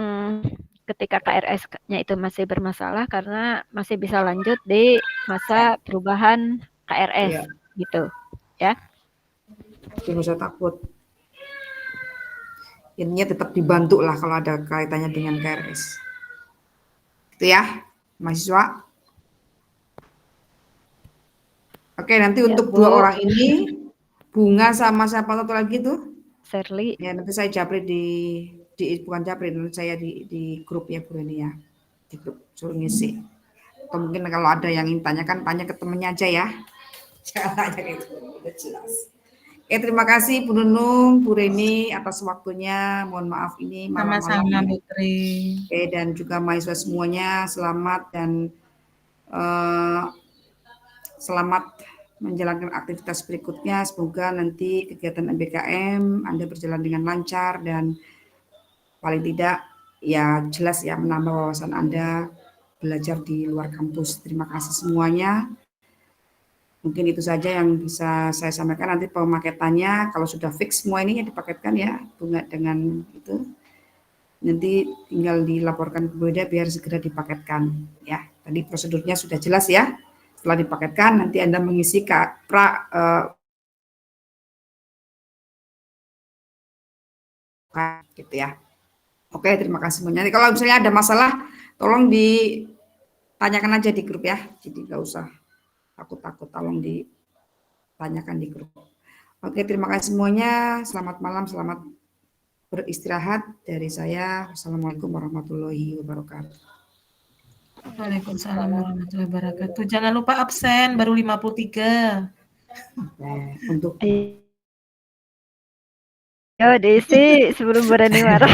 ketika KRS-nya itu masih bermasalah karena masih bisa lanjut di masa perubahan KRS gitu ya. Jangan usah takut. Intinya tetap dibantu lah kalau ada kaitannya dengan KRS. Itu ya, mahasiswa. Oke, nanti Ya, untuk Bu. 2 orang ini, Bunga sama siapa satu lagi tuh? Serli. Ya, nanti saya japri bukan japri, nanti saya di grup ya Bu Reni ya. Di grup suruh ngisi. Atau mungkin kalau ada yang ingin tanyakan, tanya ke temennya aja ya. Jangan tanya gitu, udah jelas. Terima kasih Bu Nunung, Bu Reni atas waktunya. Mohon maaf ini malam-malam. Sama-sama Putri. Dan juga mahasiswa semuanya selamat dan selamat menjalankan aktivitas berikutnya. Semoga nanti kegiatan MBKM Anda berjalan dengan lancar dan paling tidak ya jelas ya menambah wawasan Anda belajar di luar kampus. Terima kasih semuanya. Mungkin itu saja yang bisa saya sampaikan. Nanti pemaketannya kalau sudah fix semua ini ya dipaketkan ya Bunga dengan itu. Nanti tinggal dilaporkan ke Beda biar segera dipaketkan ya. Tadi prosedurnya sudah jelas ya. Setelah dipaketkan nanti Anda mengisi gitu ya. Oke, terima kasih semuanya. Kalau misalnya ada masalah tolong ditanyakan aja di grup ya. Jadi nggak usah takut-takut, tolong ditanyakan di grup. Oke, terima kasih semuanya. Selamat malam, selamat beristirahat dari saya. Wassalamualaikum warahmatullahi wabarakatuh. Waalaikumsalam warahmatullahi wabarakatuh. Jangan lupa absen, baru 53. Untuk Yo, diisi sebelum berani marah.